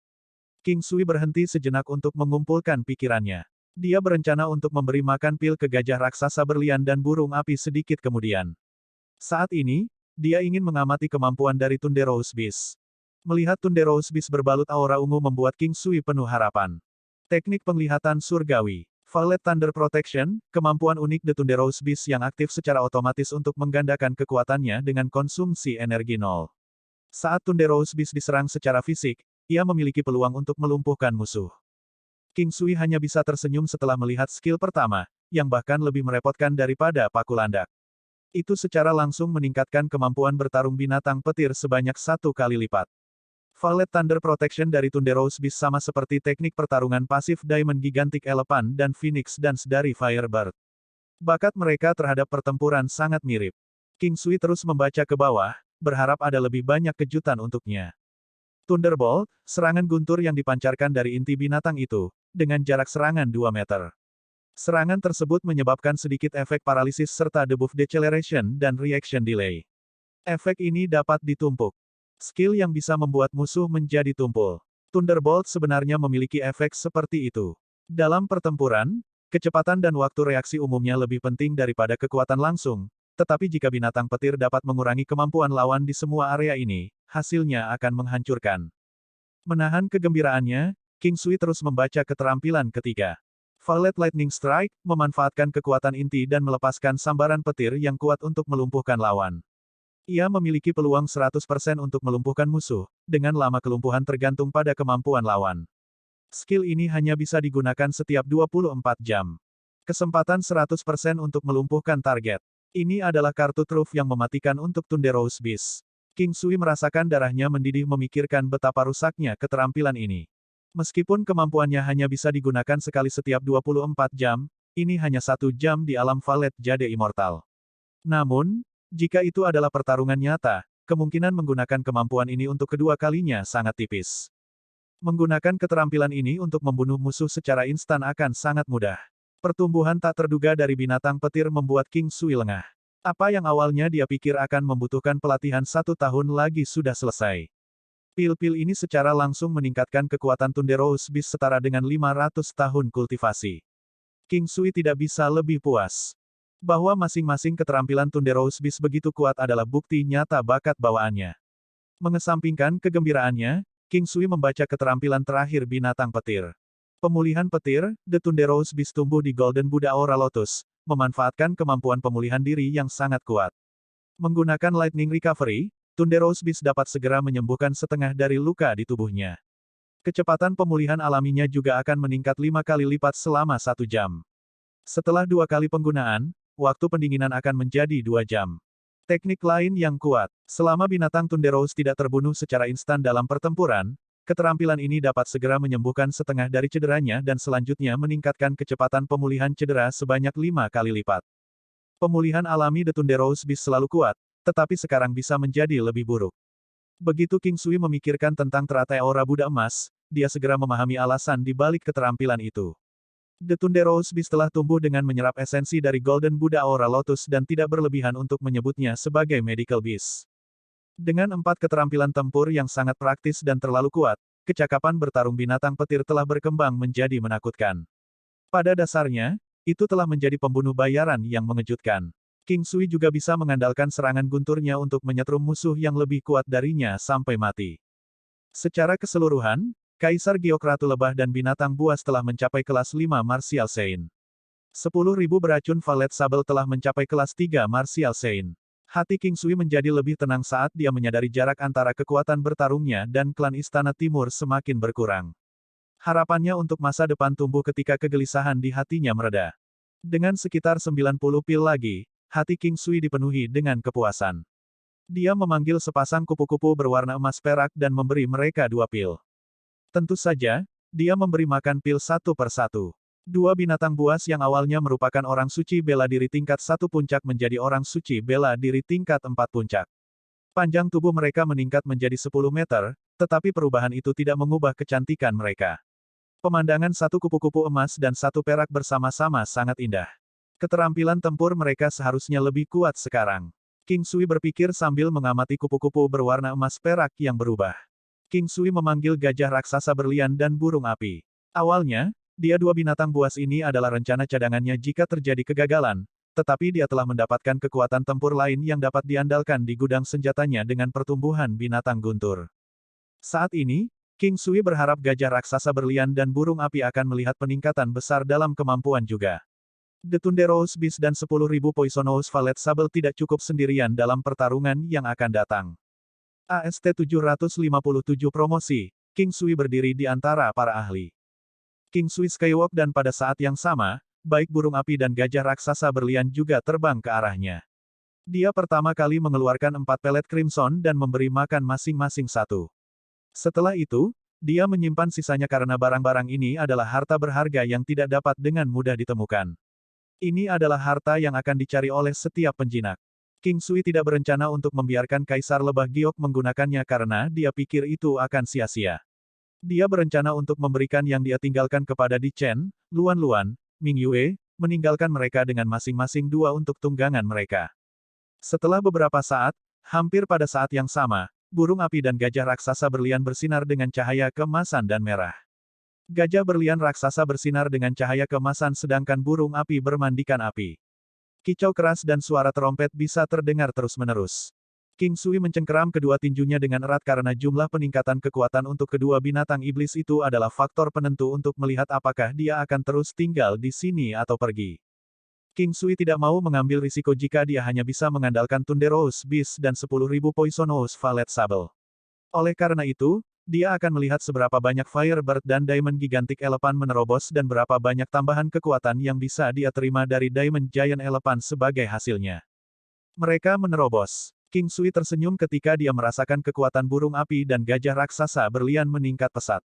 King Sui berhenti sejenak untuk mengumpulkan pikirannya. Dia berencana untuk memberi makan pil ke gajah raksasa berlian dan burung api sedikit kemudian. Saat ini, dia ingin mengamati kemampuan dari Thunderous Beast. Melihat Thunderous Beast berbalut aura ungu membuat King Sui penuh harapan. Teknik penglihatan surgawi. Violet Thunder Protection, kemampuan unik The Thunderous Beast yang aktif secara otomatis untuk menggandakan kekuatannya dengan konsumsi energi nol. Saat Thunderous Beast diserang secara fisik, ia memiliki peluang untuk melumpuhkan musuh. King Sui hanya bisa tersenyum setelah melihat skill pertama, yang bahkan lebih merepotkan daripada paku landak. Itu secara langsung meningkatkan kemampuan bertarung binatang petir sebanyak 1 kali lipat. Violet Thunder Protection dari Thunderous Beast sama seperti teknik pertarungan pasif Diamond Gigantic Elephant dan Phoenix Dance dari Firebird. Bakat mereka terhadap pertempuran sangat mirip. King Sui terus membaca ke bawah, berharap ada lebih banyak kejutan untuknya. Thunderbolt, serangan guntur yang dipancarkan dari inti binatang itu, dengan jarak serangan 2 meter. Serangan tersebut menyebabkan sedikit efek paralisis serta debuff deceleration dan reaction delay. Efek ini dapat ditumpuk. Skill yang bisa membuat musuh menjadi tumpul. Thunderbolt sebenarnya memiliki efek seperti itu. Dalam pertempuran, kecepatan dan waktu reaksi umumnya lebih penting daripada kekuatan langsung, tetapi jika binatang petir dapat mengurangi kemampuan lawan di semua area ini, hasilnya akan menghancurkan. Menahan kegembiraannya, King Sui terus membaca keterampilan ketiga. Violet Lightning Strike, memanfaatkan kekuatan inti dan melepaskan sambaran petir yang kuat untuk melumpuhkan lawan. Ia memiliki peluang 100% untuk melumpuhkan musuh, dengan lama kelumpuhan tergantung pada kemampuan lawan. Skill ini hanya bisa digunakan setiap 24 jam. Kesempatan 100% untuk melumpuhkan target. Ini adalah kartu truf yang mematikan untuk Thunderous Beast. King Sui merasakan darahnya mendidih memikirkan betapa rusaknya keterampilan ini. Meskipun kemampuannya hanya bisa digunakan sekali setiap 24 jam, ini hanya 1 jam di alam Valet Jade Immortal. Namun, jika itu adalah pertarungan nyata, kemungkinan menggunakan kemampuan ini untuk kedua kalinya sangat tipis. Menggunakan keterampilan ini untuk membunuh musuh secara instan akan sangat mudah. Pertumbuhan tak terduga dari binatang petir membuat King Sui lengah. Apa yang awalnya dia pikir akan membutuhkan pelatihan 1 tahun lagi sudah selesai. Pil-pil ini secara langsung meningkatkan kekuatan Thunderous Beast setara dengan 500 tahun kultivasi. King Sui tidak bisa lebih puas. Bahwa masing-masing keterampilan Thunderous Beast begitu kuat adalah bukti nyata bakat bawaannya. Mengesampingkan kegembiraannya, King Sui membaca keterampilan terakhir binatang petir. Pemulihan petir, The Thunderous Beast tumbuh di Golden Buddha Aura Lotus, memanfaatkan kemampuan pemulihan diri yang sangat kuat. Menggunakan Lightning Recovery, Thunderous Beast dapat segera menyembuhkan setengah dari luka di tubuhnya. Kecepatan pemulihan alaminya juga akan meningkat 5 kali lipat selama 1 jam. Setelah 2 kali penggunaan, waktu pendinginan akan menjadi 2 jam. Teknik lain yang kuat, selama binatang Thunderous tidak terbunuh secara instan dalam pertempuran, keterampilan ini dapat segera menyembuhkan setengah dari cederanya dan selanjutnya meningkatkan kecepatan pemulihan cedera sebanyak 5 kali lipat. Pemulihan alami The Thunderous Beast selalu kuat, tetapi sekarang bisa menjadi lebih buruk. Begitu King Sui memikirkan tentang teratai aura Buddha emas, dia segera memahami alasan di balik keterampilan itu. The Thunderous Beast telah tumbuh dengan menyerap esensi dari Golden Buddha Aura Lotus dan tidak berlebihan untuk menyebutnya sebagai Medical Beast. Dengan 4 keterampilan tempur yang sangat praktis dan terlalu kuat, kecakapan bertarung binatang petir telah berkembang menjadi menakutkan. Pada dasarnya, itu telah menjadi pembunuh bayaran yang mengejutkan. King Sui juga bisa mengandalkan serangan gunturnya untuk menyetrum musuh yang lebih kuat darinya sampai mati. Secara keseluruhan, Kaisar Geokratu Lebah dan Binatang Buas telah mencapai kelas 5 Martial Saint. 10.000 beracun Valet Sable telah mencapai kelas 3 Martial Saint. Hati King Sui menjadi lebih tenang saat dia menyadari jarak antara kekuatan bertarungnya dan klan Istana Timur semakin berkurang. Harapannya untuk masa depan tumbuh ketika kegelisahan di hatinya mereda. Dengan sekitar 90 pil lagi, hati King Sui dipenuhi dengan kepuasan. Dia memanggil sepasang kupu-kupu berwarna emas perak dan memberi mereka 2 pil. Tentu saja, dia memberi makan pil satu persatu. Dua binatang buas yang awalnya merupakan orang suci bela diri tingkat 1 puncak menjadi orang suci bela diri tingkat 4 puncak. Panjang tubuh mereka meningkat menjadi 10 meter, tetapi perubahan itu tidak mengubah kecantikan mereka. Pemandangan satu kupu-kupu emas dan satu perak bersama-sama sangat indah. Keterampilan tempur mereka seharusnya lebih kuat sekarang. King Sui berpikir sambil mengamati kupu-kupu berwarna emas perak yang berubah. King Sui memanggil gajah raksasa berlian dan burung api. Awalnya, dua binatang buas ini adalah rencana cadangannya jika terjadi kegagalan, tetapi dia telah mendapatkan kekuatan tempur lain yang dapat diandalkan di gudang senjatanya dengan pertumbuhan binatang guntur. Saat ini, King Sui berharap gajah raksasa berlian dan burung api akan melihat peningkatan besar dalam kemampuan juga. The Thunderous Beast dan 10.000 Poisonous Valet Sable tidak cukup sendirian dalam pertarungan yang akan datang. AST 757 promosi, King Sui berdiri di antara para ahli. King Sui skywalk dan pada saat yang sama, baik burung api dan gajah raksasa berlian juga terbang ke arahnya. Dia pertama kali mengeluarkan 4 pelet crimson dan memberi makan masing-masing satu. Setelah itu, dia menyimpan sisanya karena barang-barang ini adalah harta berharga yang tidak dapat dengan mudah ditemukan. Ini adalah harta yang akan dicari oleh setiap penjinak. King Sui tidak berencana untuk membiarkan Kaisar Lebah Giok menggunakannya karena dia pikir itu akan sia-sia. Dia berencana untuk memberikan yang dia tinggalkan kepada Di Chen, Luan Luan, Ming Yue, meninggalkan mereka dengan masing-masing 2 untuk tunggangan mereka. Setelah beberapa saat, hampir pada saat yang sama, burung api dan gajah raksasa berlian bersinar dengan cahaya keemasan dan merah. Gajah berlian raksasa bersinar dengan cahaya keemasan sedangkan burung api bermandikan api. Kicau keras dan suara trompet bisa terdengar terus-menerus. King Sui mencengkeram kedua tinjunya dengan erat karena jumlah peningkatan kekuatan untuk kedua binatang iblis itu adalah faktor penentu untuk melihat apakah dia akan terus tinggal di sini atau pergi. King Sui tidak mau mengambil risiko jika dia hanya bisa mengandalkan Thunderous Beast dan 10.000 Poisonous Valet Sable. Oleh karena itu, dia akan melihat seberapa banyak Firebird dan Diamond Gigantic Elephant menerobos dan berapa banyak tambahan kekuatan yang bisa dia terima dari Diamond Giant Elephant sebagai hasilnya. Mereka menerobos. King Sui tersenyum ketika dia merasakan kekuatan burung api dan gajah raksasa berlian meningkat pesat.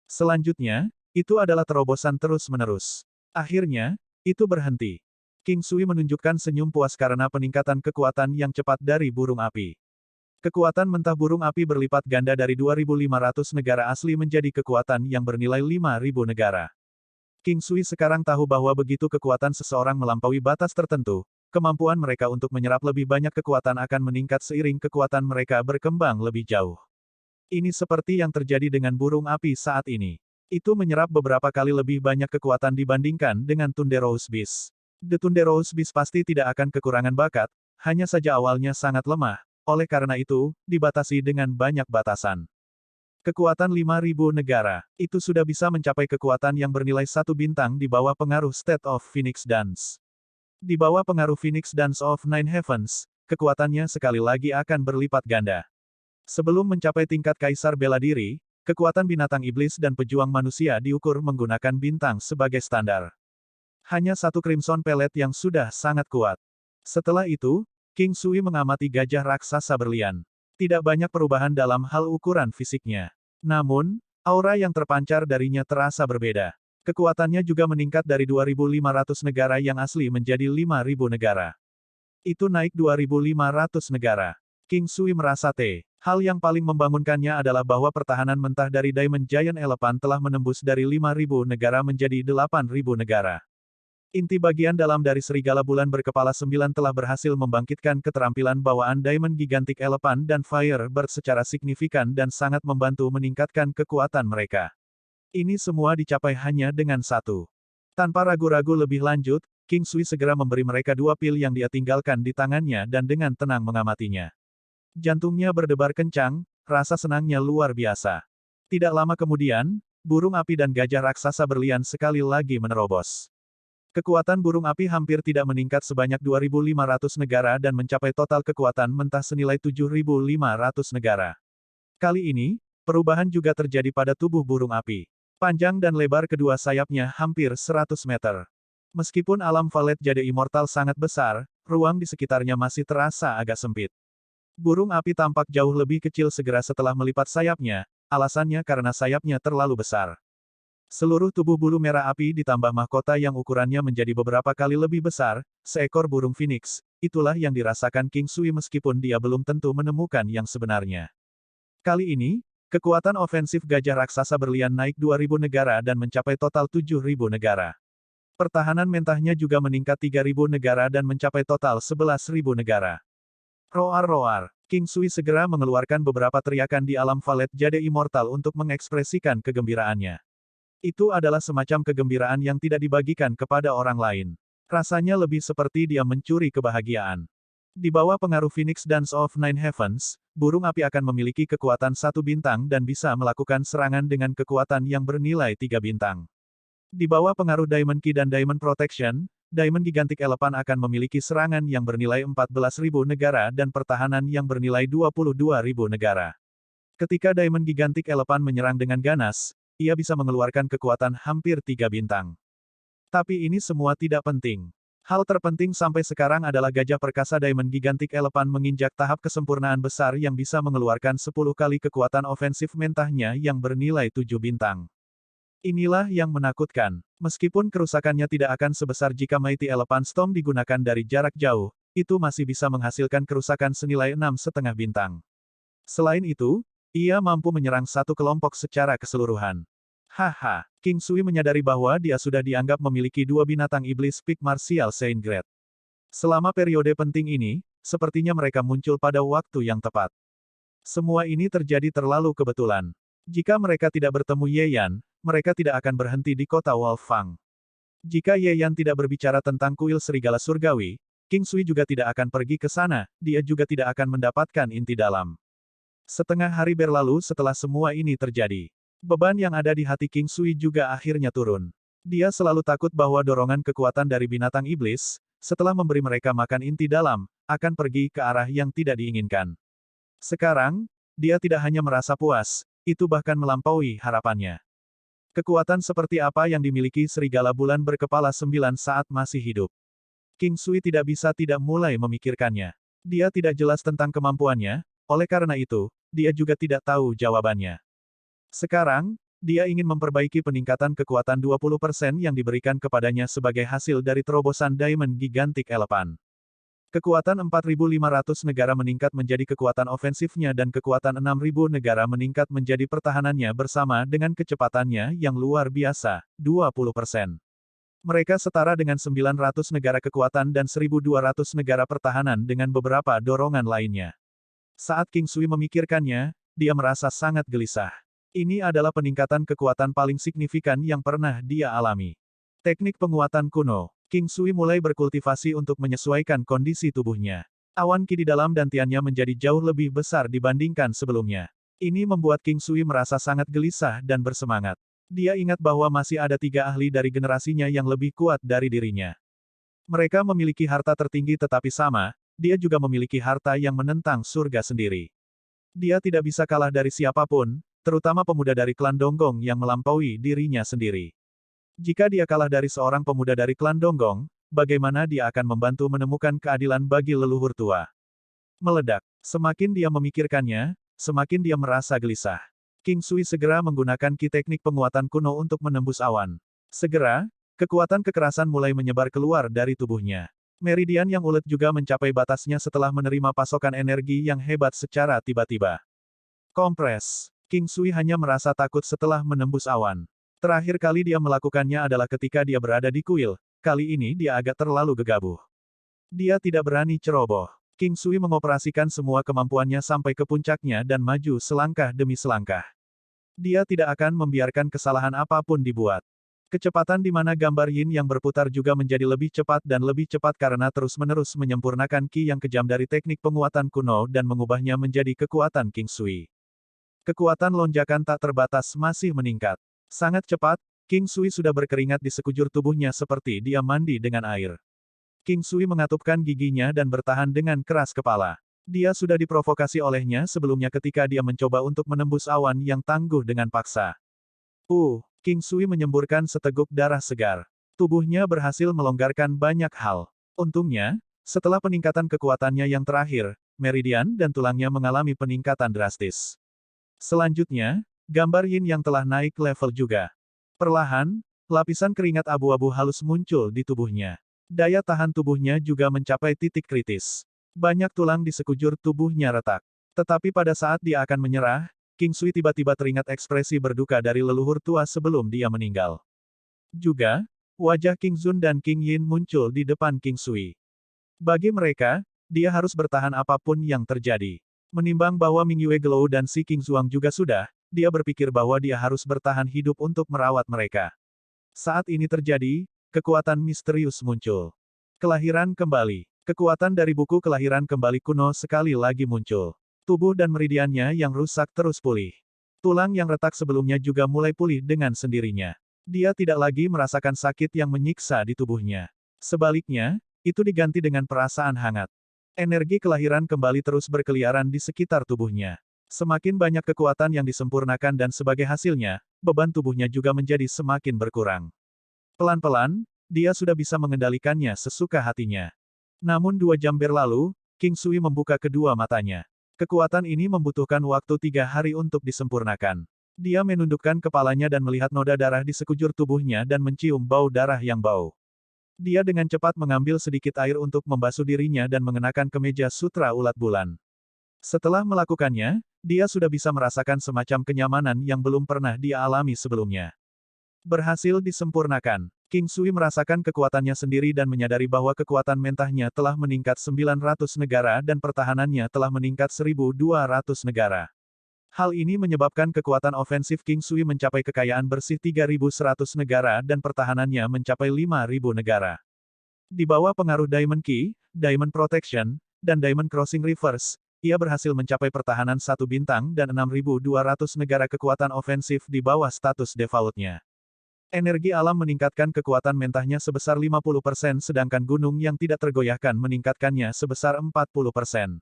Selanjutnya, itu adalah terobosan terus-menerus. Akhirnya, itu berhenti. King Sui menunjukkan senyum puas karena peningkatan kekuatan yang cepat dari burung api. Kekuatan mentah burung api berlipat ganda dari 2.500 negara asli menjadi kekuatan yang bernilai 5.000 negara. King Sui sekarang tahu bahwa begitu kekuatan seseorang melampaui batas tertentu, kemampuan mereka untuk menyerap lebih banyak kekuatan akan meningkat seiring kekuatan mereka berkembang lebih jauh. Ini seperti yang terjadi dengan burung api saat ini. Itu menyerap beberapa kali lebih banyak kekuatan dibandingkan dengan Thunderous Beast. The Thunderous Beast pasti tidak akan kekurangan bakat, hanya saja awalnya sangat lemah, oleh karena itu, dibatasi dengan banyak batasan. Kekuatan 5.000 negara, itu sudah bisa mencapai kekuatan yang bernilai 1 bintang di bawah pengaruh State of Phoenix Dance. Di bawah pengaruh Phoenix Dance of Nine Heavens, kekuatannya sekali lagi akan berlipat ganda. Sebelum mencapai tingkat Kaisar Bela Diri, kekuatan binatang iblis dan pejuang manusia diukur menggunakan bintang sebagai standar. Hanya satu Crimson Pellet yang sudah sangat kuat. Setelah itu, King Sui mengamati gajah raksasa berlian. Tidak banyak perubahan dalam hal ukuran fisiknya. Namun, aura yang terpancar darinya terasa berbeda. Kekuatannya juga meningkat dari 2.500 negara yang asli menjadi 5.000 negara. Itu naik 2.500 negara. King Sui merasa hal yang paling membangunkannya adalah bahwa pertahanan mentah dari Diamond Giant Elephant telah menembus dari 5.000 negara menjadi 8.000 negara. Inti bagian dalam dari serigala bulan berkepala 9 telah berhasil membangkitkan keterampilan bawaan Diamond Gigantic Elephant dan Firebird secara signifikan dan sangat membantu meningkatkan kekuatan mereka. Ini semua dicapai hanya dengan satu. Tanpa ragu-ragu lebih lanjut, King Sui segera memberi mereka 2 pil yang dia tinggalkan di tangannya dan dengan tenang mengamatinya. Jantungnya berdebar kencang, rasa senangnya luar biasa. Tidak lama kemudian, burung api dan gajah raksasa berlian sekali lagi menerobos. Kekuatan burung api hampir tidak meningkat sebanyak 2.500 negara dan mencapai total kekuatan mentah senilai 7.500 negara. Kali ini, perubahan juga terjadi pada tubuh burung api. Panjang dan lebar kedua sayapnya hampir 100 meter. Meskipun alam Valet Jade Immortal sangat besar, ruang di sekitarnya masih terasa agak sempit. Burung api tampak jauh lebih kecil segera setelah melipat sayapnya, alasannya karena sayapnya terlalu besar. Seluruh tubuh bulu merah api ditambah mahkota yang ukurannya menjadi beberapa kali lebih besar, seekor burung phoenix, itulah yang dirasakan King Sui meskipun dia belum tentu menemukan yang sebenarnya. Kali ini, kekuatan ofensif gajah raksasa berlian naik 2.000 negara dan mencapai total 7.000 negara. Pertahanan mentahnya juga meningkat 3.000 negara dan mencapai total 11.000 negara. Roar-roar. King Sui segera mengeluarkan beberapa teriakan di alam valet jade immortal untuk mengekspresikan kegembiraannya. Itu adalah semacam kegembiraan yang tidak dibagikan kepada orang lain. Rasanya lebih seperti dia mencuri kebahagiaan. Di bawah pengaruh Phoenix Dance of Nine Heavens, burung api akan memiliki kekuatan 1 bintang dan bisa melakukan serangan dengan kekuatan yang bernilai 3 bintang. Di bawah pengaruh Diamond Key dan Diamond Protection, Diamond Gigantic Elephant akan memiliki serangan yang bernilai 14.000 negara dan pertahanan yang bernilai 22.000 negara. Ketika Diamond Gigantic Elephant menyerang dengan ganas, ia bisa mengeluarkan kekuatan hampir 3 bintang. Tapi ini semua tidak penting. Hal terpenting sampai sekarang adalah gajah perkasa Diamond Gigantic Elephant menginjak tahap kesempurnaan besar yang bisa mengeluarkan 10 kali kekuatan ofensif mentahnya yang bernilai 7 bintang. Inilah yang menakutkan. Meskipun kerusakannya tidak akan sebesar jika Mighty Elephant Storm digunakan dari jarak jauh, itu masih bisa menghasilkan kerusakan senilai 6,5 bintang. Selain itu, ia mampu menyerang satu kelompok secara keseluruhan. Haha, King Sui menyadari bahwa dia sudah dianggap memiliki 2 binatang iblis peak martial Saint Grade. Selama periode penting ini, sepertinya mereka muncul pada waktu yang tepat. Semua ini terjadi terlalu kebetulan. Jika mereka tidak bertemu Ye Yan, mereka tidak akan berhenti di kota Wolfang. Jika Ye Yan tidak berbicara tentang kuil serigala surgawi, King Sui juga tidak akan pergi ke sana, dia juga tidak akan mendapatkan inti dalam. Setengah hari berlalu setelah semua ini terjadi. Beban yang ada di hati King Sui juga akhirnya turun. Dia selalu takut bahwa dorongan kekuatan dari binatang iblis, setelah memberi mereka makan inti dalam, akan pergi ke arah yang tidak diinginkan. Sekarang, dia tidak hanya merasa puas, itu bahkan melampaui harapannya. Kekuatan seperti apa yang dimiliki serigala bulan berkepala 9 saat masih hidup? King Sui tidak bisa tidak mulai memikirkannya. Dia tidak jelas tentang kemampuannya, oleh karena itu, dia juga tidak tahu jawabannya. Sekarang, dia ingin memperbaiki peningkatan kekuatan 20% yang diberikan kepadanya sebagai hasil dari terobosan Diamond Gigantic Elephant. Kekuatan 4.500 negara meningkat menjadi kekuatan ofensifnya dan kekuatan 6.000 negara meningkat menjadi pertahanannya bersama dengan kecepatannya yang luar biasa, 20%. Mereka setara dengan 900 negara kekuatan dan 1.200 negara pertahanan dengan beberapa dorongan lainnya. Saat King Sui memikirkannya, dia merasa sangat gelisah. Ini adalah peningkatan kekuatan paling signifikan yang pernah dia alami. Teknik penguatan kuno. King Sui mulai berkultivasi untuk menyesuaikan kondisi tubuhnya. Awan ki di dalam dantiannya menjadi jauh lebih besar dibandingkan sebelumnya. Ini membuat King Sui merasa sangat gelisah dan bersemangat. Dia ingat bahwa masih ada 3 ahli dari generasinya yang lebih kuat dari dirinya. Mereka memiliki harta tertinggi tetapi sama, dia juga memiliki harta yang menentang surga sendiri. Dia tidak bisa kalah dari siapapun, terutama pemuda dari klan Donggong yang melampaui dirinya sendiri. Jika dia kalah dari seorang pemuda dari klan Donggong, bagaimana dia akan membantu menemukan keadilan bagi leluhur tua? Meledak. Semakin dia memikirkannya, semakin dia merasa gelisah. King Sui segera menggunakan ki teknik penguatan kuno untuk menembus awan. Segera, kekuatan kekerasan mulai menyebar keluar dari tubuhnya. Meridian yang ulet juga mencapai batasnya setelah menerima pasokan energi yang hebat secara tiba-tiba. Kompres. King Sui hanya merasa takut setelah menembus awan. Terakhir kali dia melakukannya adalah ketika dia berada di kuil, kali ini dia agak terlalu gegabah. Dia tidak berani ceroboh. King Sui mengoperasikan semua kemampuannya sampai ke puncaknya dan maju selangkah demi selangkah. Dia tidak akan membiarkan kesalahan apapun dibuat. Kecepatan di mana gambar yin yang berputar juga menjadi lebih cepat dan lebih cepat karena terus-menerus menyempurnakan ki yang kejam dari teknik penguatan kuno dan mengubahnya menjadi kekuatan King Sui. Kekuatan lonjakan tak terbatas masih meningkat. Sangat cepat, King Sui sudah berkeringat di sekujur tubuhnya seperti dia mandi dengan air. King Sui mengatupkan giginya dan bertahan dengan keras kepala. Dia sudah diprovokasi olehnya sebelumnya ketika dia mencoba untuk menembus awan yang tangguh dengan paksa. King Sui menyemburkan seteguk darah segar. Tubuhnya berhasil melonggarkan banyak hal. Untungnya, setelah peningkatan kekuatannya yang terakhir, meridian dan tulangnya mengalami peningkatan drastis. Selanjutnya, gambar yin yang telah naik level juga. Perlahan, lapisan keringat abu-abu halus muncul di tubuhnya. Daya tahan tubuhnya juga mencapai titik kritis. Banyak tulang di sekujur tubuhnya retak. Tetapi pada saat dia akan menyerah, King Sui tiba-tiba teringat ekspresi berduka dari leluhur tua sebelum dia meninggal. Juga, wajah King Zun dan King Yin muncul di depan King Sui. Bagi mereka, dia harus bertahan apapun yang terjadi. Menimbang bahwa Ming Yue Gelou dan si King Zuang juga sudah, dia berpikir bahwa dia harus bertahan hidup untuk merawat mereka. Saat ini terjadi, kekuatan misterius muncul. Kelahiran kembali. Kekuatan dari buku kelahiran kembali kuno sekali lagi muncul. Tubuh dan meridiannya yang rusak terus pulih. Tulang yang retak sebelumnya juga mulai pulih dengan sendirinya. Dia tidak lagi merasakan sakit yang menyiksa di tubuhnya. Sebaliknya, itu diganti dengan perasaan hangat. Energi kelahiran kembali terus berkeliaran di sekitar tubuhnya. Semakin banyak kekuatan yang disempurnakan dan sebagai hasilnya, beban tubuhnya juga menjadi semakin berkurang. Pelan-pelan, dia sudah bisa mengendalikannya sesuka hatinya. Namun 2 jam berlalu, King Sui membuka kedua matanya. Kekuatan ini membutuhkan waktu 3 hari untuk disempurnakan. Dia menundukkan kepalanya dan melihat noda darah di sekujur tubuhnya dan mencium bau darah yang bau. Dia dengan cepat mengambil sedikit air untuk membasuh dirinya dan mengenakan kemeja sutra ulat bulan. Setelah melakukannya, dia sudah bisa merasakan semacam kenyamanan yang belum pernah dia alami sebelumnya. Berhasil disempurnakan. King Sui merasakan kekuatannya sendiri dan menyadari bahwa kekuatan mentahnya telah meningkat 900 negara dan pertahanannya telah meningkat 1.200 negara. Hal ini menyebabkan kekuatan ofensif King Sui mencapai kekayaan bersih 3.100 negara dan pertahanannya mencapai 5.000 negara. Di bawah pengaruh Diamond Key, Diamond Protection, dan Diamond Crossing Reverse, ia berhasil mencapai pertahanan 1 bintang dan 6.200 negara kekuatan ofensif di bawah status defaultnya. Energi alam meningkatkan kekuatan mentahnya sebesar 50% sedangkan gunung yang tidak tergoyahkan meningkatkannya sebesar 40%.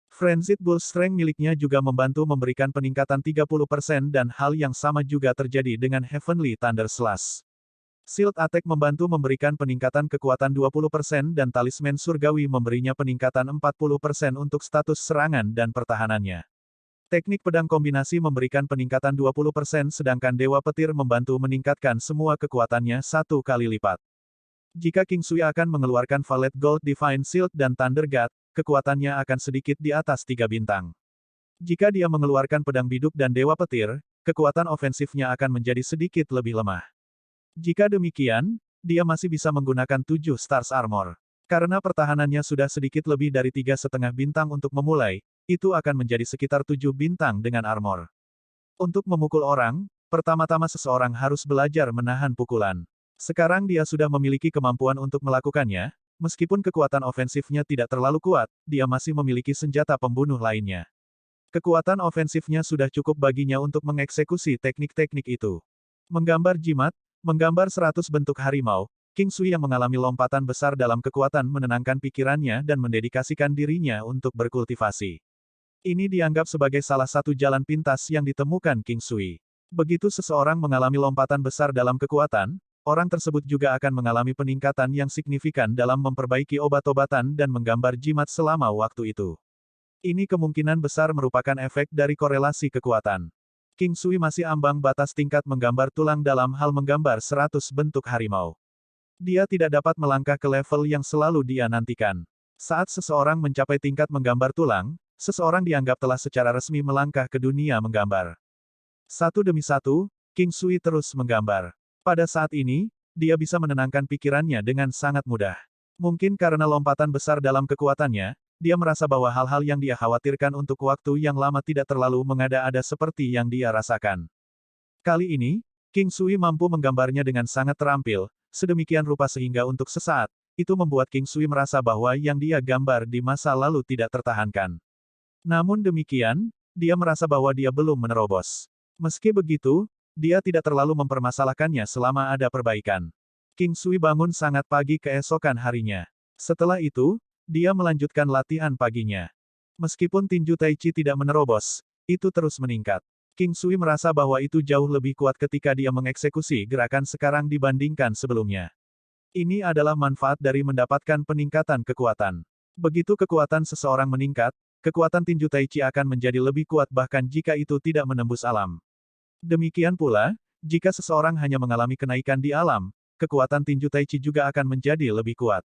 Frenzied Bull Strength miliknya juga membantu memberikan peningkatan 30% dan hal yang sama juga terjadi dengan Heavenly Thunder Slash. Shield Attack membantu memberikan peningkatan kekuatan 20% dan Talisman Surgawi memberinya peningkatan 40% untuk status serangan dan pertahanannya. Teknik pedang kombinasi memberikan peningkatan 20% sedangkan Dewa Petir membantu meningkatkan semua kekuatannya 1 kali lipat. Jika King Sui akan mengeluarkan Valet Gold Divine Shield dan Thunder God, kekuatannya akan sedikit di atas 3 bintang. Jika dia mengeluarkan pedang biduk dan Dewa Petir, kekuatan ofensifnya akan menjadi sedikit lebih lemah. Jika demikian, dia masih bisa menggunakan 7 Stars Armor. Karena pertahanannya sudah sedikit lebih dari 3,5 bintang untuk memulai, itu akan menjadi sekitar 7 bintang dengan armor. Untuk memukul orang, pertama-tama seseorang harus belajar menahan pukulan. Sekarang dia sudah memiliki kemampuan untuk melakukannya, meskipun kekuatan ofensifnya tidak terlalu kuat, dia masih memiliki senjata pembunuh lainnya. Kekuatan ofensifnya sudah cukup baginya untuk mengeksekusi teknik-teknik itu. Menggambar jimat, menggambar 100 bentuk harimau, King Sui yang mengalami lompatan besar dalam kekuatan menenangkan pikirannya dan mendedikasikan dirinya untuk berkultivasi. Ini dianggap sebagai salah satu jalan pintas yang ditemukan King Sui. Begitu seseorang mengalami lompatan besar dalam kekuatan, orang tersebut juga akan mengalami peningkatan yang signifikan dalam memperbaiki obat-obatan dan menggambar jimat selama waktu itu. Ini kemungkinan besar merupakan efek dari korelasi kekuatan. King Sui masih ambang batas tingkat menggambar tulang dalam hal menggambar 100 bentuk harimau. Dia tidak dapat melangkah ke level yang selalu dia nantikan. Saat seseorang mencapai tingkat menggambar tulang, seseorang dianggap telah secara resmi melangkah ke dunia menggambar. Satu demi satu, King Sui terus menggambar. Pada saat ini, dia bisa menenangkan pikirannya dengan sangat mudah. Mungkin karena lompatan besar dalam kekuatannya, dia merasa bahwa hal-hal yang dia khawatirkan untuk waktu yang lama tidak terlalu mengada-ada seperti yang dia rasakan. Kali ini, King Sui mampu menggambarnya dengan sangat terampil, sedemikian rupa sehingga untuk sesaat, itu membuat King Sui merasa bahwa yang dia gambar di masa lalu tidak tertahankan. Namun demikian, dia merasa bahwa dia belum menerobos. Meski begitu, dia tidak terlalu mempermasalahkannya selama ada perbaikan. King Sui bangun sangat pagi keesokan harinya. Setelah itu, dia melanjutkan latihan paginya. Meskipun tinju Tai Chi tidak menerobos, itu terus meningkat. King Sui merasa bahwa itu jauh lebih kuat ketika dia mengeksekusi gerakan sekarang dibandingkan sebelumnya. Ini adalah manfaat dari mendapatkan peningkatan kekuatan. Begitu kekuatan seseorang meningkat, kekuatan tinju Tai Chi akan menjadi lebih kuat bahkan jika itu tidak menembus alam. Demikian pula, Jika seseorang hanya mengalami kenaikan di alam, kekuatan tinju Tai Chi juga akan menjadi lebih kuat.